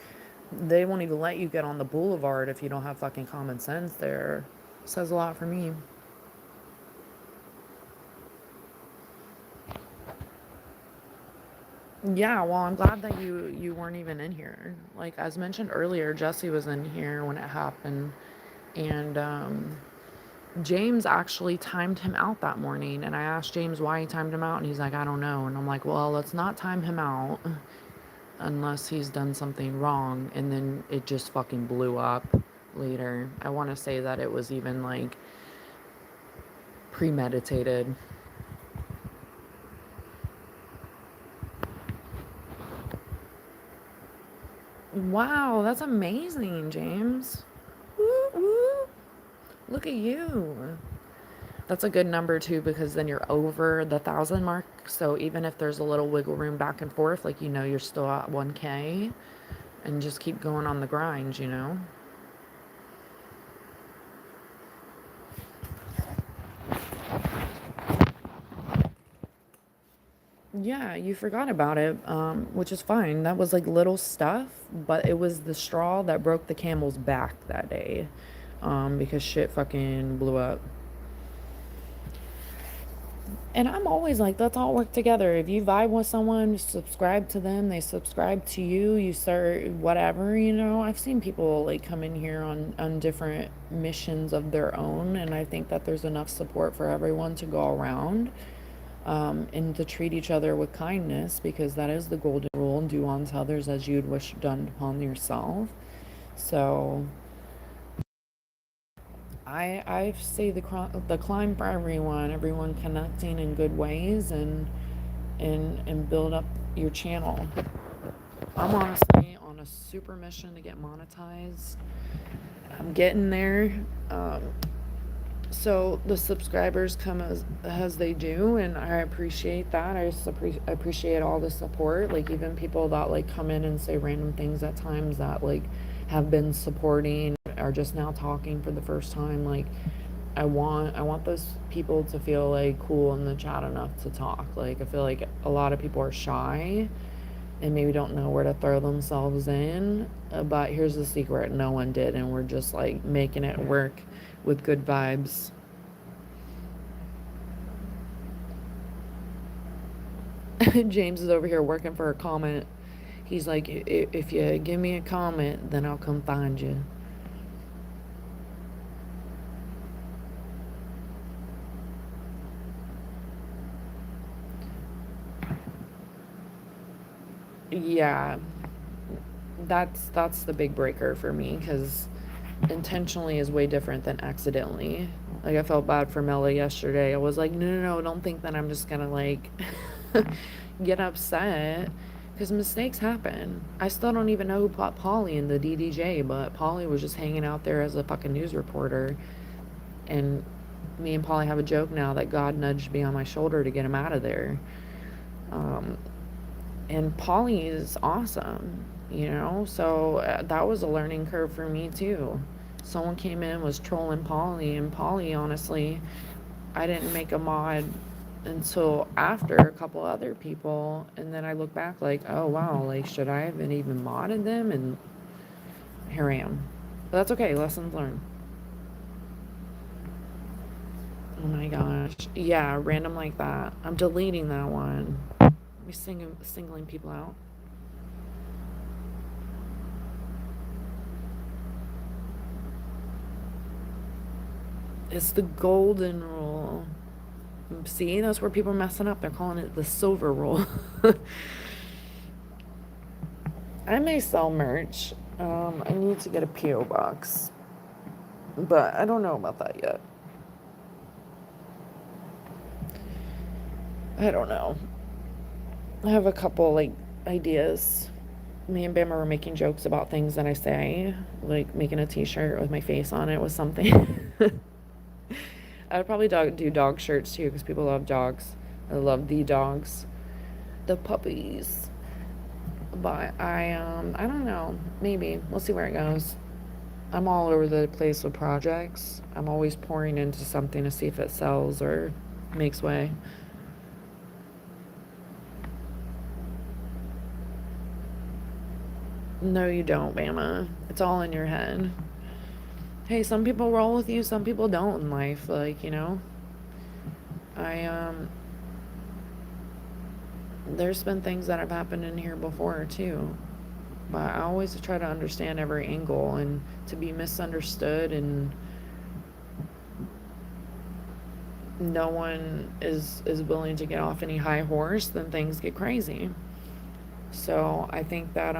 they won't even let you get on the boulevard if you don't have fucking common sense there. Says a lot for me. Yeah, well, I'm glad that you weren't even in here. Like as mentioned earlier, Jesse was in here when it happened, and James actually timed him out that morning. And I asked James why he timed him out, and he's like, I don't know. And I'm like, well, let's not time him out. unless he's done something wrong, and then it just fucking blew up later. I want to say that it was even like premeditated. Wow, that's amazing, James. Woo, woo. Look at you. That's a good number too, because then you're over the 1,000 mark. So even if there's a little wiggle room back and forth, like, you're still at 1K, and just keep going on the grind. Yeah, you forgot about it, which is fine. That was like little stuff, but it was the straw that broke the camel's back that day, because shit fucking blew up. And I'm always like, let's all work together. If you vibe with someone, subscribe to them, they subscribe to you, you start whatever. I've seen people like come in here on different missions of their own, and I think that there's enough support for everyone to go around, and to treat each other with kindness, because that is the golden rule: do unto others as you'd wish done upon yourself. So I say the climb for everyone connecting in good ways, and build up your channel. I'm honestly on a super mission to get monetized. I'm getting there. So the subscribers come as they do, and I appreciate that. I just appreciate all the support. Like, even people that like come in and say random things at times, that like have been supporting, are just now talking for the first time. Like, I want those people to feel like cool in the chat enough to talk. Like, I feel like a lot of people are shy and maybe don't know where to throw themselves in. But here's the secret: no one did, and we're just like making it work with good vibes. James is over here working for a comment. He's like, if you give me a comment, then I'll come find you. Yeah, that's the big breaker for me, because intentionally is way different than accidentally. Like, I felt bad for Mela yesterday. I was like, no, no, no, don't think that I'm just gonna like get upset, because mistakes happen. I still don't even know who put Polly in the DDJ, but Polly was just hanging out there as a fucking news reporter. And me and Polly have a joke now that God nudged me on my shoulder to get him out of there. And Polly is awesome. So that was a learning curve for me too. Someone came in, was trolling Polly, and Polly, honestly, I didn't make a mod until after a couple other people, and then I look back like, oh wow, like, should I have been even modded them? And here I am. But that's okay, lessons learned. Oh my gosh. Yeah, random like that. I'm deleting that one. Me singling people out. It's the golden rule. See, that's where people are messing up. They're calling it the silver rule. I may sell merch. I need to get a P.O. box, but I don't know about that yet. I don't know. I have a couple like ideas. Me and Bama were making jokes about things that I say, like making a T-shirt with my face on it with something. I would probably do dog shirts too, because people love dogs. I love the dogs, the puppies. But I don't know. Maybe we'll see where it goes. I'm all over the place with projects. I'm always pouring into something to see if it sells or makes way. No, you don't, Bama. It's all in your head. Hey, some people roll with you, some people don't in life. Like, I there's been things that have happened in here before too. But I always try to understand every angle, and to be misunderstood and no one is willing to get off any high horse, then things get crazy. So I think that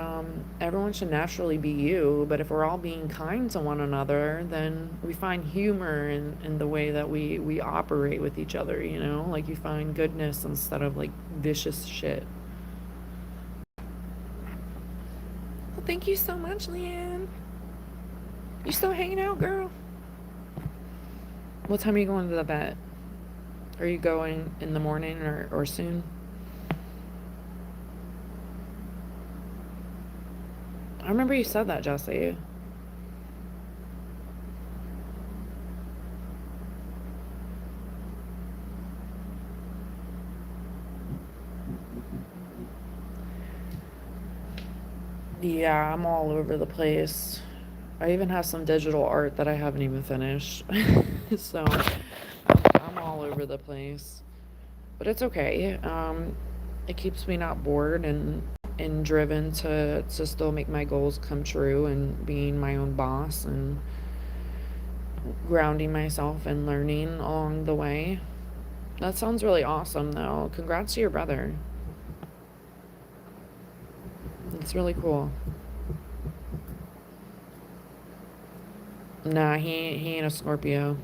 everyone should naturally be you, but if we're all being kind to one another, then we find humor in the way that we operate with each other, you know? Like you find goodness instead of like vicious shit. Well, thank you so much, Leanne. You still hanging out, girl? What time are you going to the vet? Are you going in the morning or soon? I remember you said that, Jesse. Yeah, I'm all over the place. I even have some digital art that I haven't even finished. So I'm all over the place. But it's okay. It keeps me not bored and driven to still make my goals come true and being my own boss and grounding myself and learning along the way. That sounds really awesome, though. Congrats to your brother. It's really cool. Nah, he ain't a Scorpio.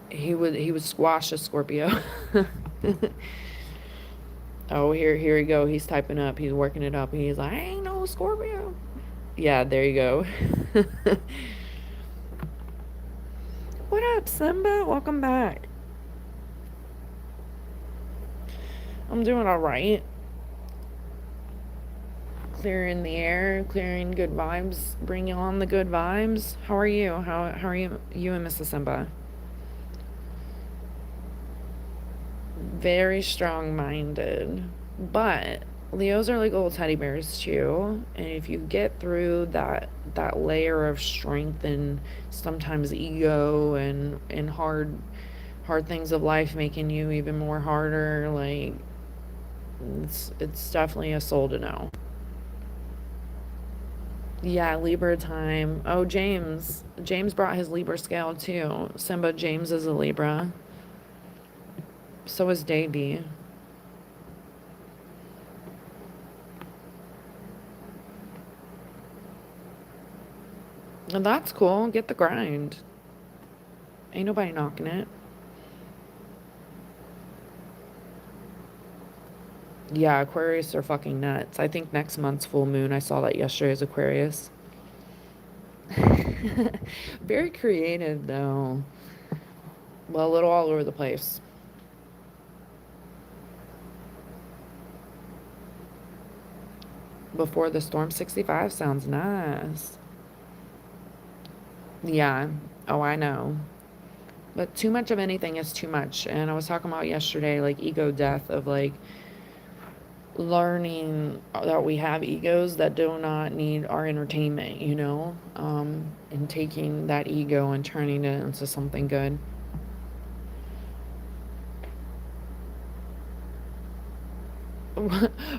He would squash a Scorpio. Oh, here we go. He's typing up. He's working it up. He's like, I ain't no Scorpio. Yeah, there you go. What up, Simba? Welcome back. I'm doing all right. Clearing the air, clearing good vibes, bringing on the good vibes. How are you? How are you and Mrs. Simba? Very strong-minded, but Leos are like little teddy bears too, and if you get through that layer of strength and sometimes ego and hard things of life making you even more harder, like it's definitely a soul to know. Yeah, Libra time. Oh, James brought his Libra scale too. Simba, James is a Libra. So is Davy. And that's cool. Get the grind. Ain't nobody knocking it. Yeah, Aquarius are fucking nuts. I think next month's full moon, I saw that yesterday, is Aquarius. Very creative, though. Well, a little all over the place. Before the storm, 65 sounds nice. Yeah. Oh, I know. But too much of anything is too much. And I was talking about yesterday, like ego death, of like learning that we have egos that do not need our entertainment, you know? And taking that ego and turning it into something good.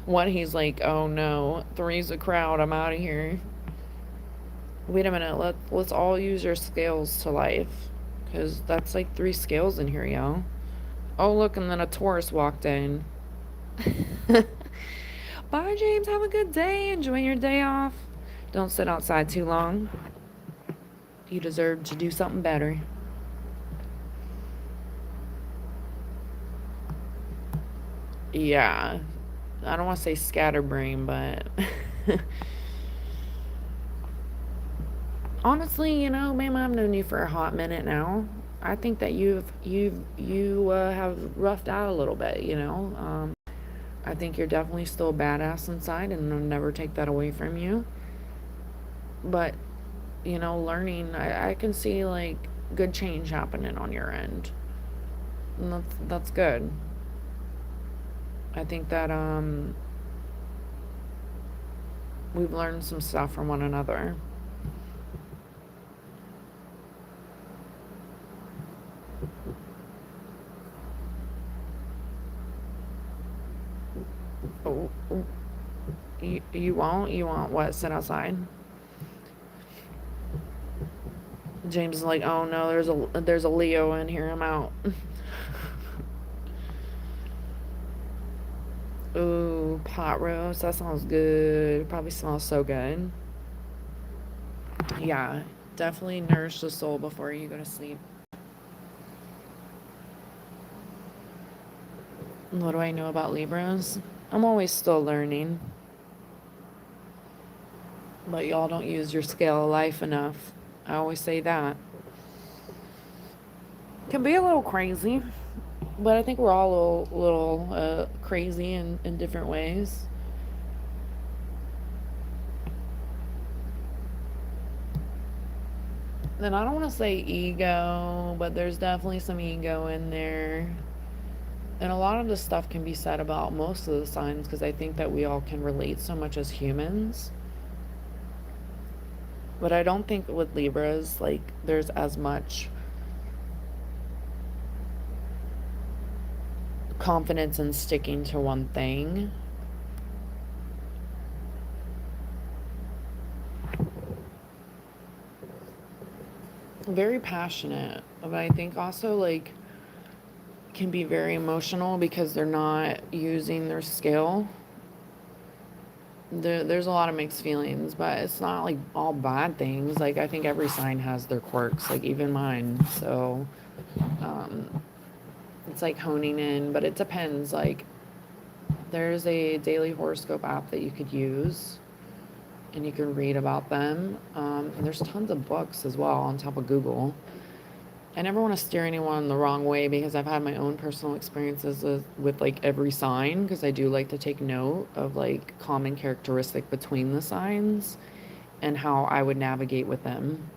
One, he's like, oh no, three's a crowd, I'm out of here. Wait a minute, let's all use your scales to life. Because that's like three scales in here, yo. Oh, look, and then a Taurus walked in. Bye, James. Have a good day. Enjoy your day off. Don't sit outside too long. You deserve to do something better. Yeah. I don't want to say scatterbrain, but honestly, you know, ma'am, I've known you for a hot minute now. I think that you have roughed out a little bit, you know. I think you're definitely still badass inside, and I'll never take that away from you. But you know, learning, I can see like good change happening on your end, and that's good. I think that we've learned some stuff from one another. Oh, you won't? You want what? Sit outside? James is like, oh no, there's a Leo in here. I'm out. Ooh, pot roast. That sounds good. It probably smells so good. Yeah, definitely nourish the soul before you go to sleep. What do I know about Libras? I'm always still learning, but y'all don't use your scale of life enough. I always say that. Can be a little crazy, but I think we're all a little crazy in different ways. Then I don't want to say ego, but there's definitely some ego in there. And a lot of this stuff can be said about most of the signs because I think that we all can relate so much as humans. But I don't think with Libras, like, there's as much confidence in sticking to one thing. Very passionate, but I think also, like, can be very emotional because they're not using their skill. There's a lot of mixed feelings, but it's not like all bad things. Like, I think every sign has their quirks, like even mine. So um, it's like honing in, but it depends. Like, there's a daily horoscope app that you could use, and you can read about them. And there's tons of books as well on top of Google. I never want to steer anyone the wrong way because I've had my own personal experiences with like every sign because I do like to take note of like common characteristic between the signs and how I would navigate with them.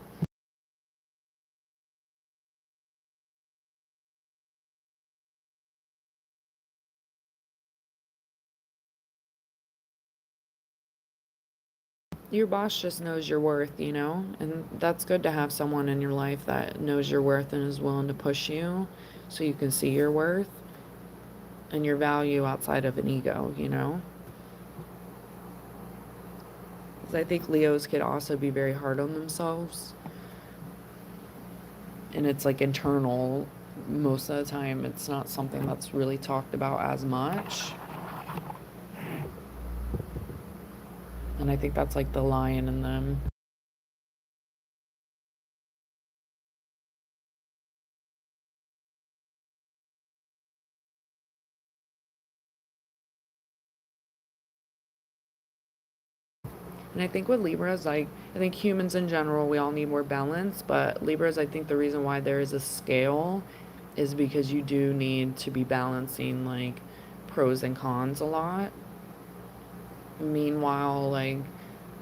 Your boss just knows your worth, you know? And that's good to have someone in your life that knows your worth and is willing to push you so you can see your worth and your value outside of an ego, you know? Because I think Leos could also be very hard on themselves. And it's like internal most of the time. It's not something that's really talked about as much. And I think that's like the lion in them. And I think with Libras, like, I think humans in general, we all need more balance. But Libras, I think the reason why there is a scale is because you do need to be balancing like pros and cons a lot. Meanwhile, like,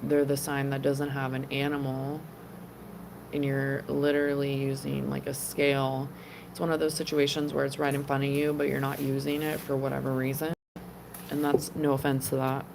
they're the sign that doesn't have an animal and you're literally using like a scale. It's one of those situations where it's right in front of you, but you're not using it for whatever reason. And that's no offense to that.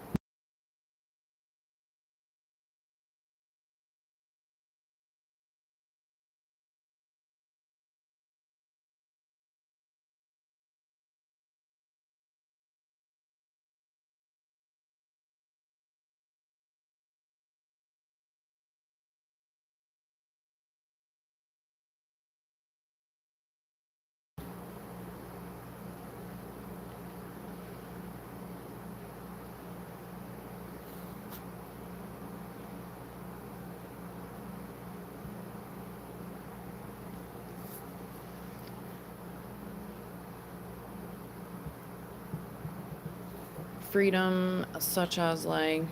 Freedom, such as like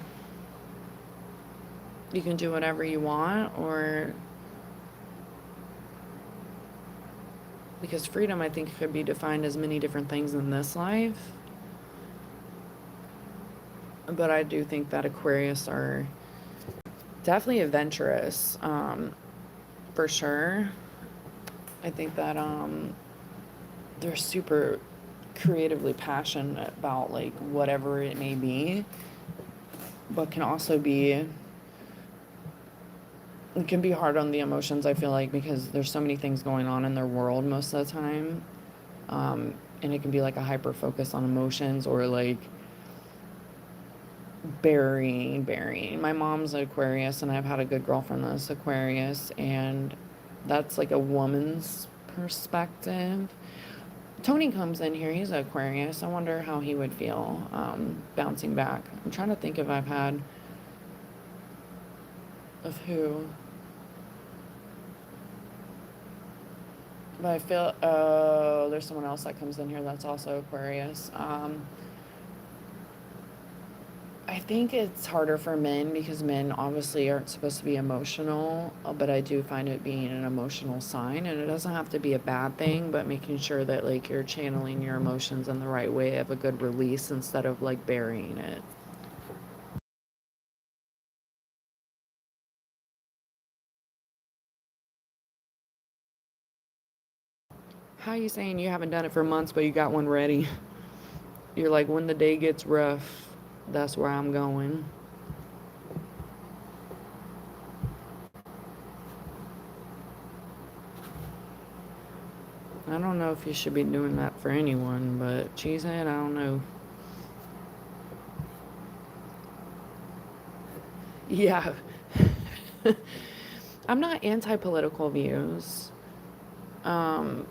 you can do whatever you want, or because freedom, I think, could be defined as many different things in this life. But I do think that Aquarius are definitely adventurous, for sure. I think that they're super creatively passionate about like whatever it may be, but can also be it can be hard on the emotions. I feel like because there's so many things going on in their world most of the time, and it can be like a hyper focus on emotions or like burying. My mom's an Aquarius, and I've had a good girlfriend that's Aquarius, and that's like a woman's perspective. Tony comes in here. He's an Aquarius. I wonder how he would feel bouncing back. I'm trying to think if I've had of who. But I feel, oh, there's someone else that comes in here that's also Aquarius. I think it's harder for men because men obviously aren't supposed to be emotional, but I do find it being an emotional sign, and it doesn't have to be a bad thing, but making sure that like you're channeling your emotions in the right way, have a good release instead of like burying it. How you saying you haven't done it for months, but you got one ready? You're like, when the day gets rough, that's where I'm going. I don't know if you should be doing that for anyone, but cheesehead, I don't know. Yeah. I'm not anti-political views. Um,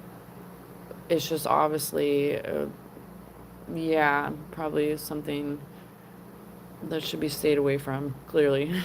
it's just obviously, yeah, probably something that should be stayed away from, clearly.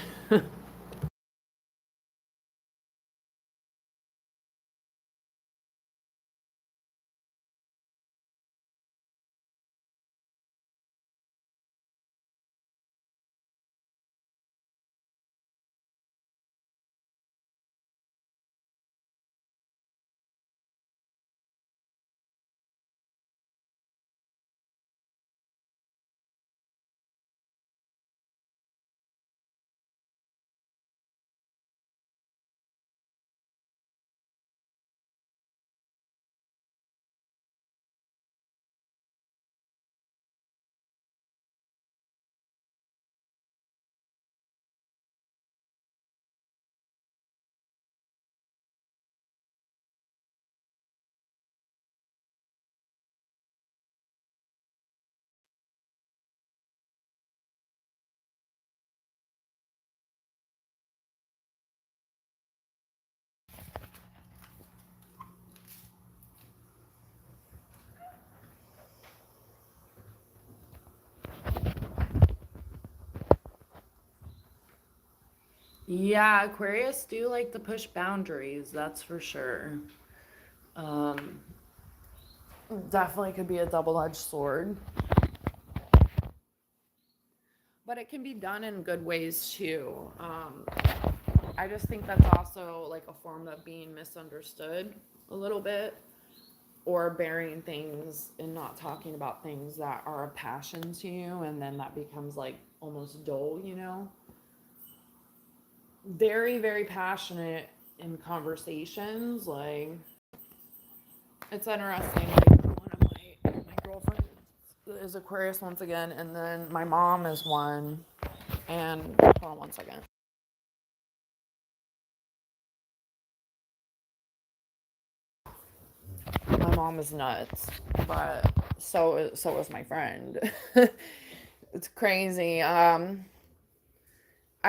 Yeah, Aquarius do like to push boundaries, that's for sure. Um, Definitely could be a double-edged sword, but it can be done in good ways too. I just think that's also like a form of being misunderstood a little bit, or burying things and not talking about things that are a passion to you, and then that becomes like almost dull, you know? Very, very passionate in conversations. Like, it's interesting. Like, one of my girlfriends is Aquarius once again, and then my mom is one. And hold on one second. My mom is nuts, but so is my friend. It's crazy. I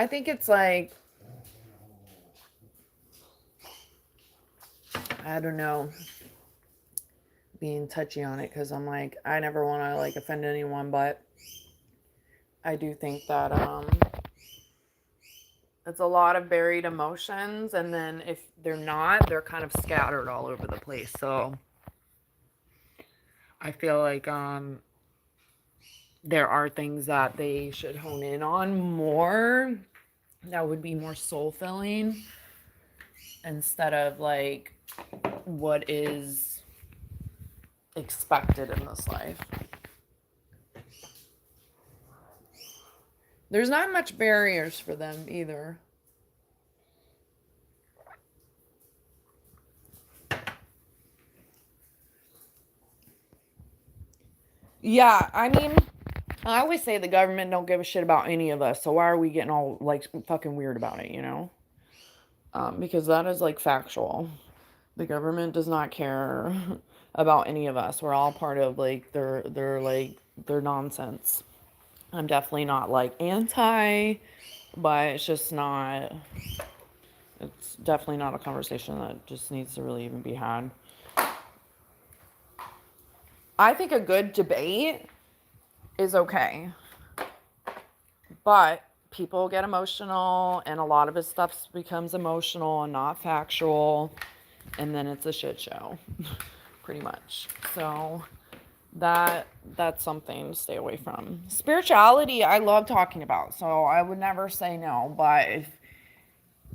think it's like, I don't know, being touchy on it because I'm like, I never want to like offend anyone, but I do think that it's a lot of buried emotions, and then if they're not, they're kind of scattered all over the place. So I feel like there are things that they should hone in on more that would be more soul filling instead of like what is expected in this life. There's not much barriers for them either. Yeah, I mean, I always say the government don't give a shit about any of us, so why are we getting all like fucking weird about it, you know? Because that is like factual. The government does not care about any of us. We're all part of like their nonsense. I'm definitely not like anti, but it's just not. It's definitely not a conversation that just needs to really even be had. I think a good debate is okay. But people get emotional, and a lot of his stuff becomes emotional and not factual, and then it's a shit show, pretty much. So that's something to stay away from. Spirituality, I love talking about, so I would never say no. But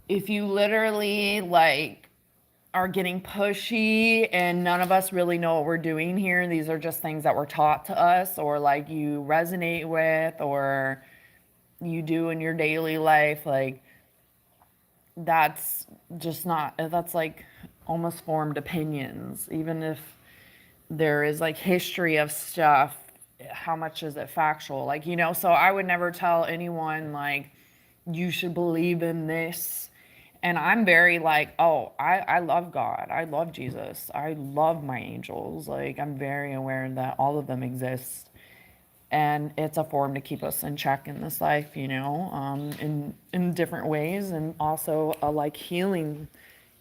if you literally like are getting pushy and none of us really know what we're doing here, these are just things that were taught to us, or like you resonate with, or you do in your daily life, like that's just not, that's like almost formed opinions. Even if there is like history of stuff, how much is it factual? Like, you know, so I would never tell anyone like you should believe in this. And I'm very like, oh, I love God, I love Jesus, I love my angels, like I'm very aware that all of them exist, and it's a form to keep us in check in this life, you know, in different ways, and also a like healing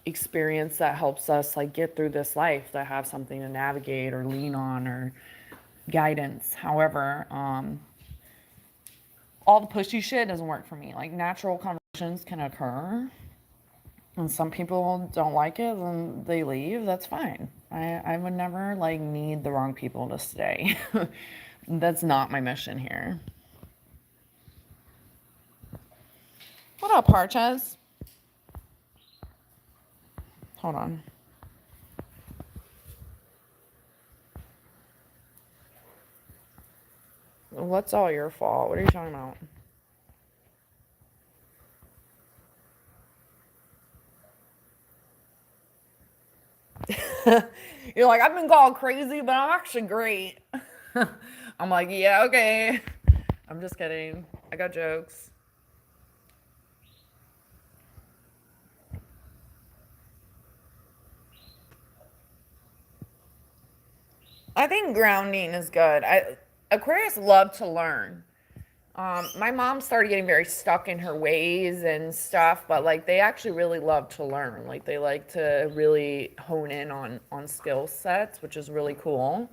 experience that helps us like get through this life, to have something to navigate or lean on or guidance. However, all the pushy shit doesn't work for me. Like natural conversations can occur, and some people don't like it and they leave. That's fine. I would never like need the wrong people to stay. That's not my mission here. What up, Parches? Hold on. What's all your fault? What are you talking about? You're like, I've been called crazy, but I'm actually great. I'm like, yeah, okay. I'm just kidding. I got jokes. I think grounding is good. Aquarius love to learn. My mom started getting very stuck in her ways and stuff, but like they actually really love to learn. Like they like to really hone in on skill sets, which is really cool.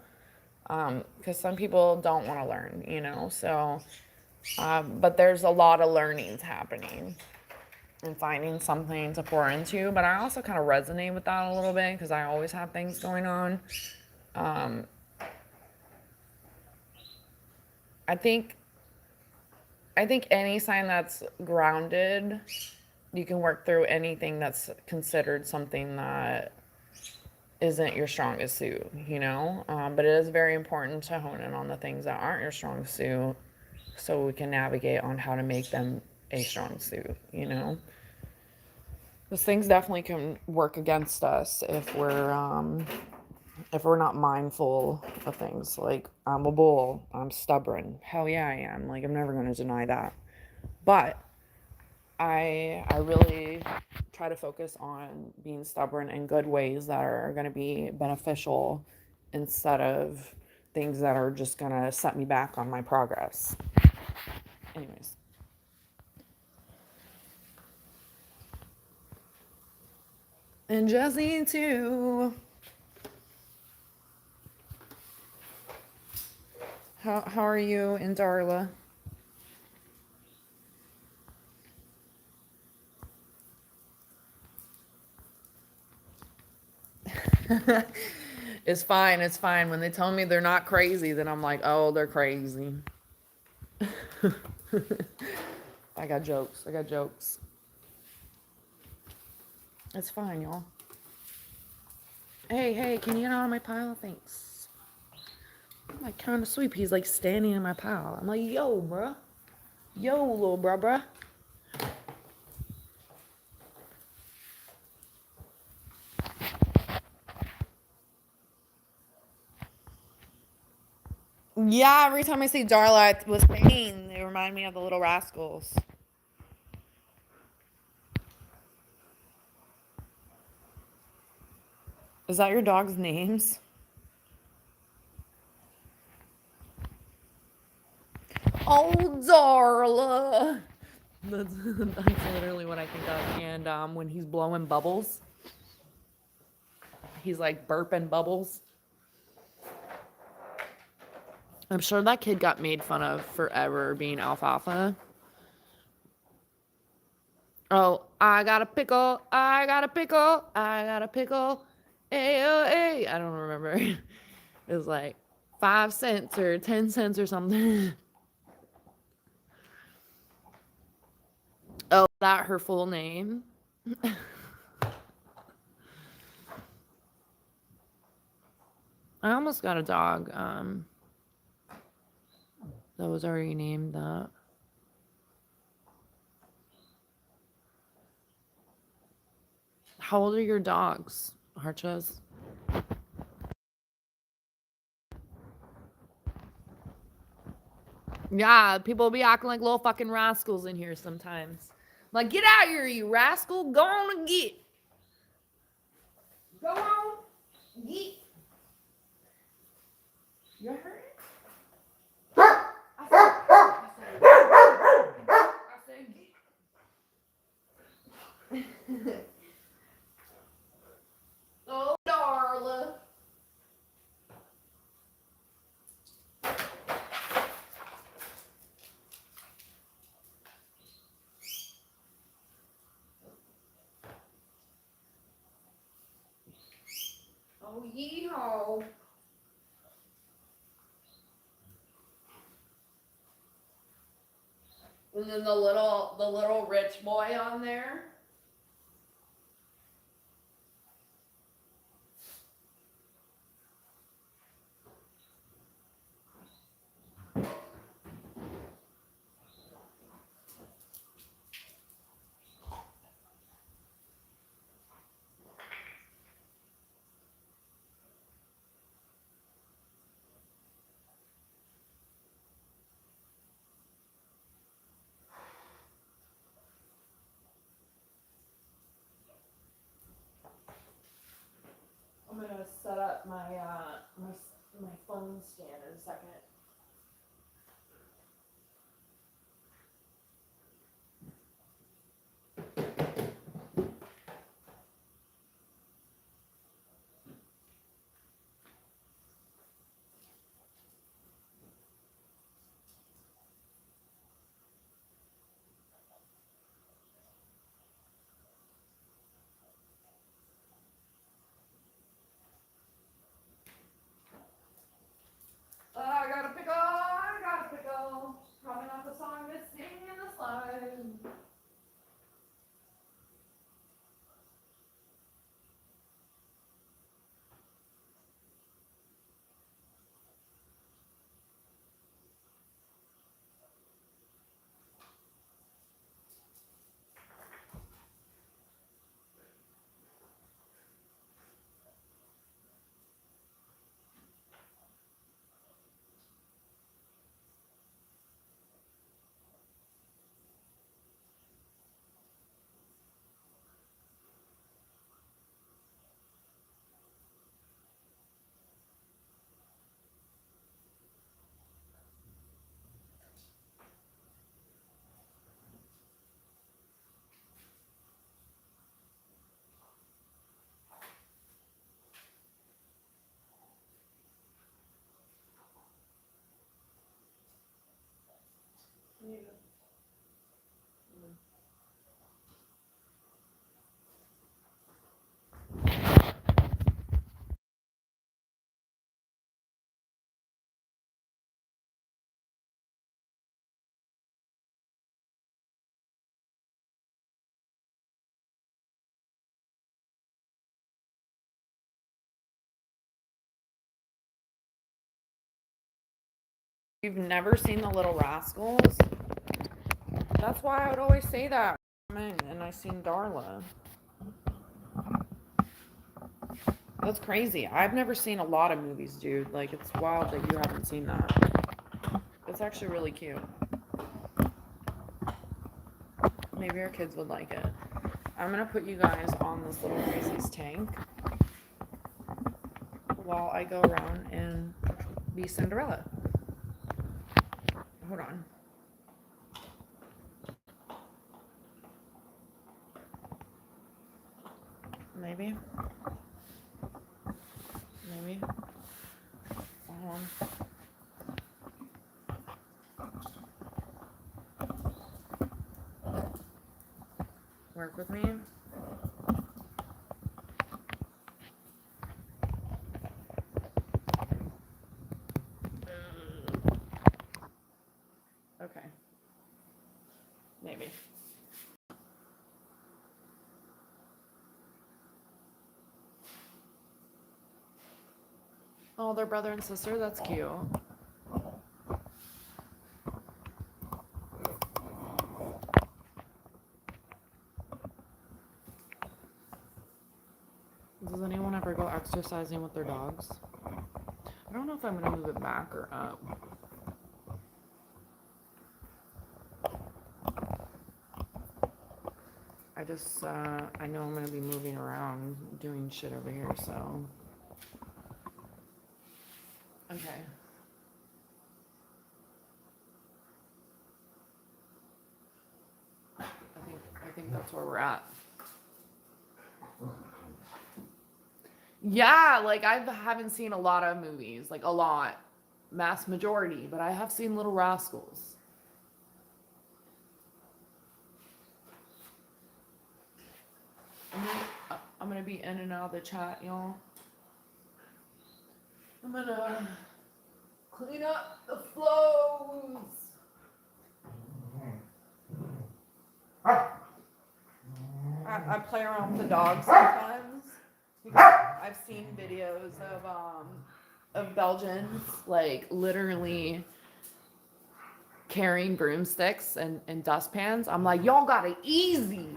Because some people don't want to learn, you know. So, but there's a lot of learnings happening and finding something to pour into. But I also kind of resonate with that a little bit because I always have things going on. I think I think any sign that's grounded, you can work through anything that's considered something that isn't your strongest suit, you know? But it is very important to hone in on the things that aren't your strong suit so we can navigate on how to make them a strong suit, you know? Those things definitely can work against us if we're not mindful of things. Like, I'm a bull, I'm stubborn. Hell yeah, I am. Like, I'm never going to deny that. But I really try to focus on being stubborn in good ways that are going to be beneficial instead of things that are just going to set me back on my progress. Anyways. And Jesse too. How are you and Darla? It's fine. It's fine. When they tell me they're not crazy, then I'm like, oh, they're crazy. I got jokes. I got jokes. It's fine, y'all. Hey, can you get out of my pile? Thanks. I'm like kind of sweep. He's like standing in my pile. I'm like, yo, bruh. Yo, little bruh. Yeah, every time I see Darla, I was saying they remind me of the Little Rascals. Is that your dog's names? Oh, Darla. That's literally what I think of. And when he's blowing bubbles, he's like burping bubbles. I'm sure that kid got made fun of forever being alfalfa. Oh, I got a pickle, I got a pickle, I got a pickle. Ay, I don't remember. It was like 5 cents or 10 cents or something. Oh, that her full name? I almost got a dog that was already named that. How old are your dogs, Harches? Yeah, people be acting like little fucking rascals in here sometimes. Like, get out here, you rascal. Go on and get. Go on. Get. You hurt? I said get. Oh, Darla. Oh, yeehaw. And then the little rich boy on there. I'm gonna set up my phone stand in a second. I got a pickle, I got a pickle. Probably not the song that's singing in the slide. You've never seen The Little Rascals? That's why I would always say that. And I seen Darla. That's crazy. I've never seen a lot of movies, dude. Like, it's wild that you haven't seen that. It's actually really cute. Maybe our kids would like it. I'm gonna put you guys on this little crazy's tank while I go around and be Cinderella. Hold on. Maybe. Hold on. work with me. Okay. Maybe. Oh, they're brother and sister? That's cute. Does anyone ever go exercising with their dogs? I don't know if I'm going to move it back or up. I know I'm going to be moving around, doing shit over here, so. Okay. I think that's where we're at. Yeah, like I haven't seen a lot of movies, like a lot, mass majority, but I have seen Little Rascals. I'm gonna be in and out of the chat, y'all. I'm gonna clean up the flows. I play around with the dogs sometimes because I've seen videos of Belgians like literally carrying broomsticks and dustpans. I'm like, y'all got it easy.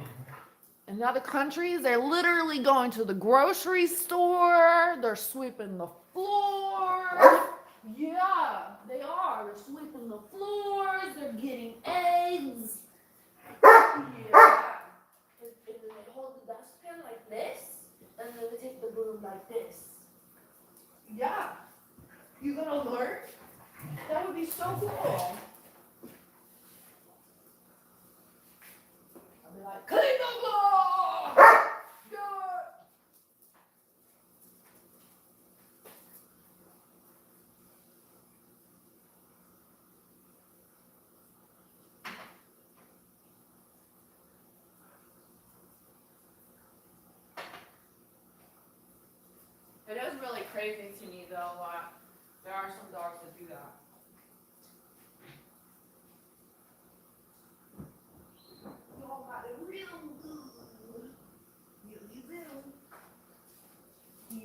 In other countries, they're literally going to the grocery store. They're sweeping the floor. Yeah, they are. They're sweeping the floors. They're getting eggs. Yeah. And then they hold the dustpan like this, and then they take the broom like this. Yeah. You gonna learn? That would be so cool. I'll be like, clean the floor! Yeah. It is really crazy to me, though, there are some dogs that do that. Y'all got it real good. Yeah, you do.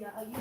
Yeah, you do.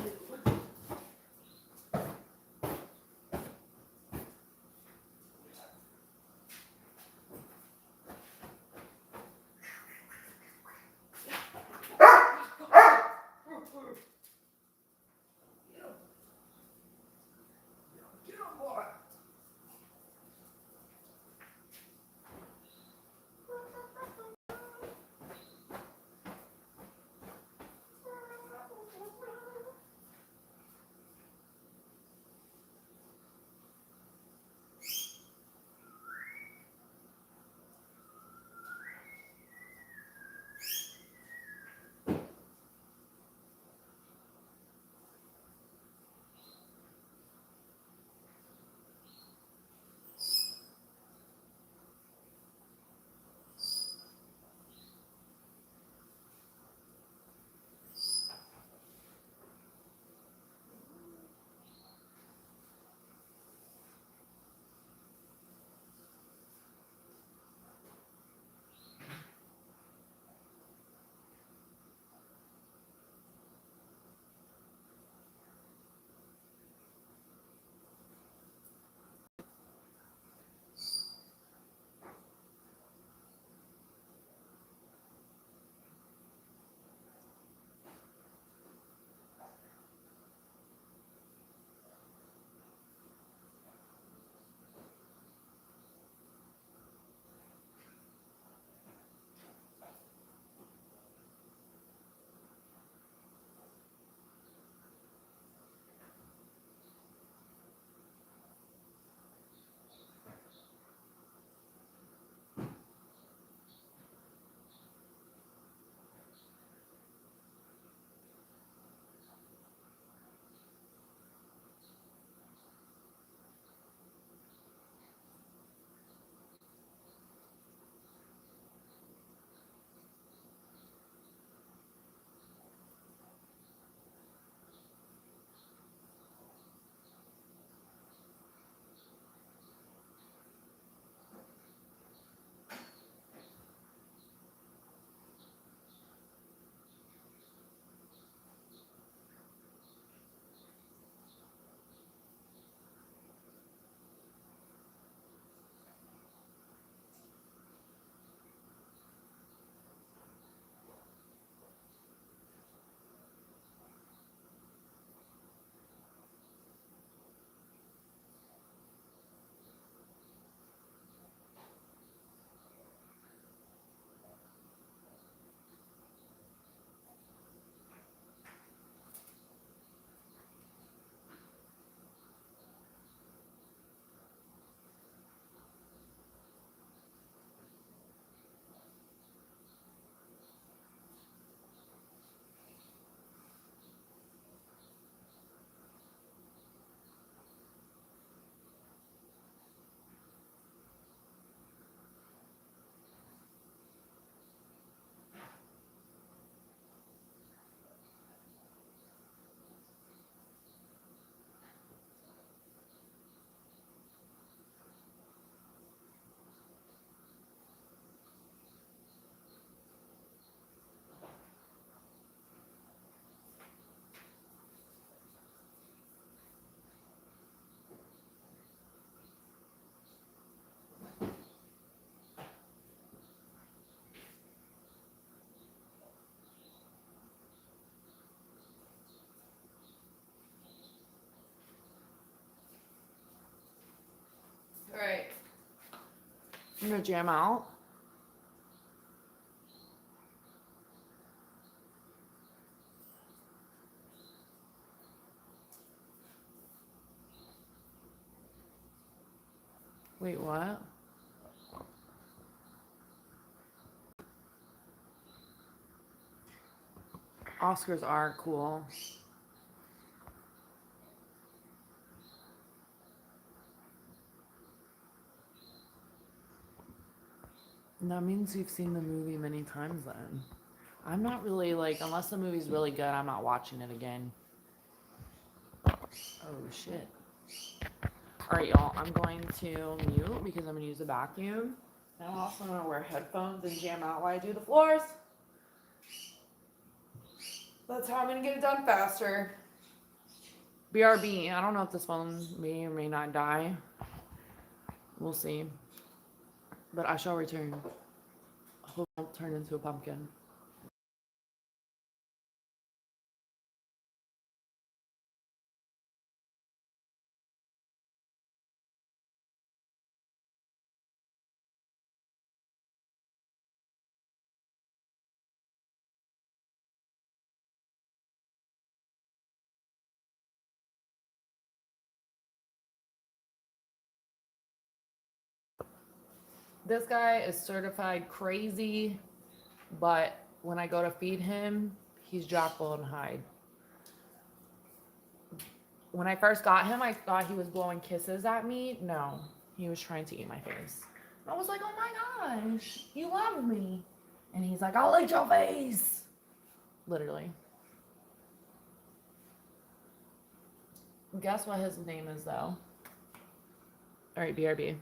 gonna jam out? Wait, what? Oscars are cool. That means you've seen the movie many times then. I'm not really like, unless the movie's really good, I'm not watching it again. Oh shit. Alright, y'all, I'm going to mute because I'm gonna use the vacuum. And I'm also gonna wear headphones and jam out while I do the floors. That's how I'm gonna get it done faster. BRB, I don't know if this phone may or may not die. We'll see. But I shall return. Hope I'll turn into a pumpkin. This guy is certified crazy, but when I go to feed him, he's Jekyll and Hyde. When I first got him, I thought he was blowing kisses at me. No, he was trying to eat my face. I was like, oh my gosh, you love me. And he's like, I'll lick your face. Literally. Guess what his name is, though? All right, BRB.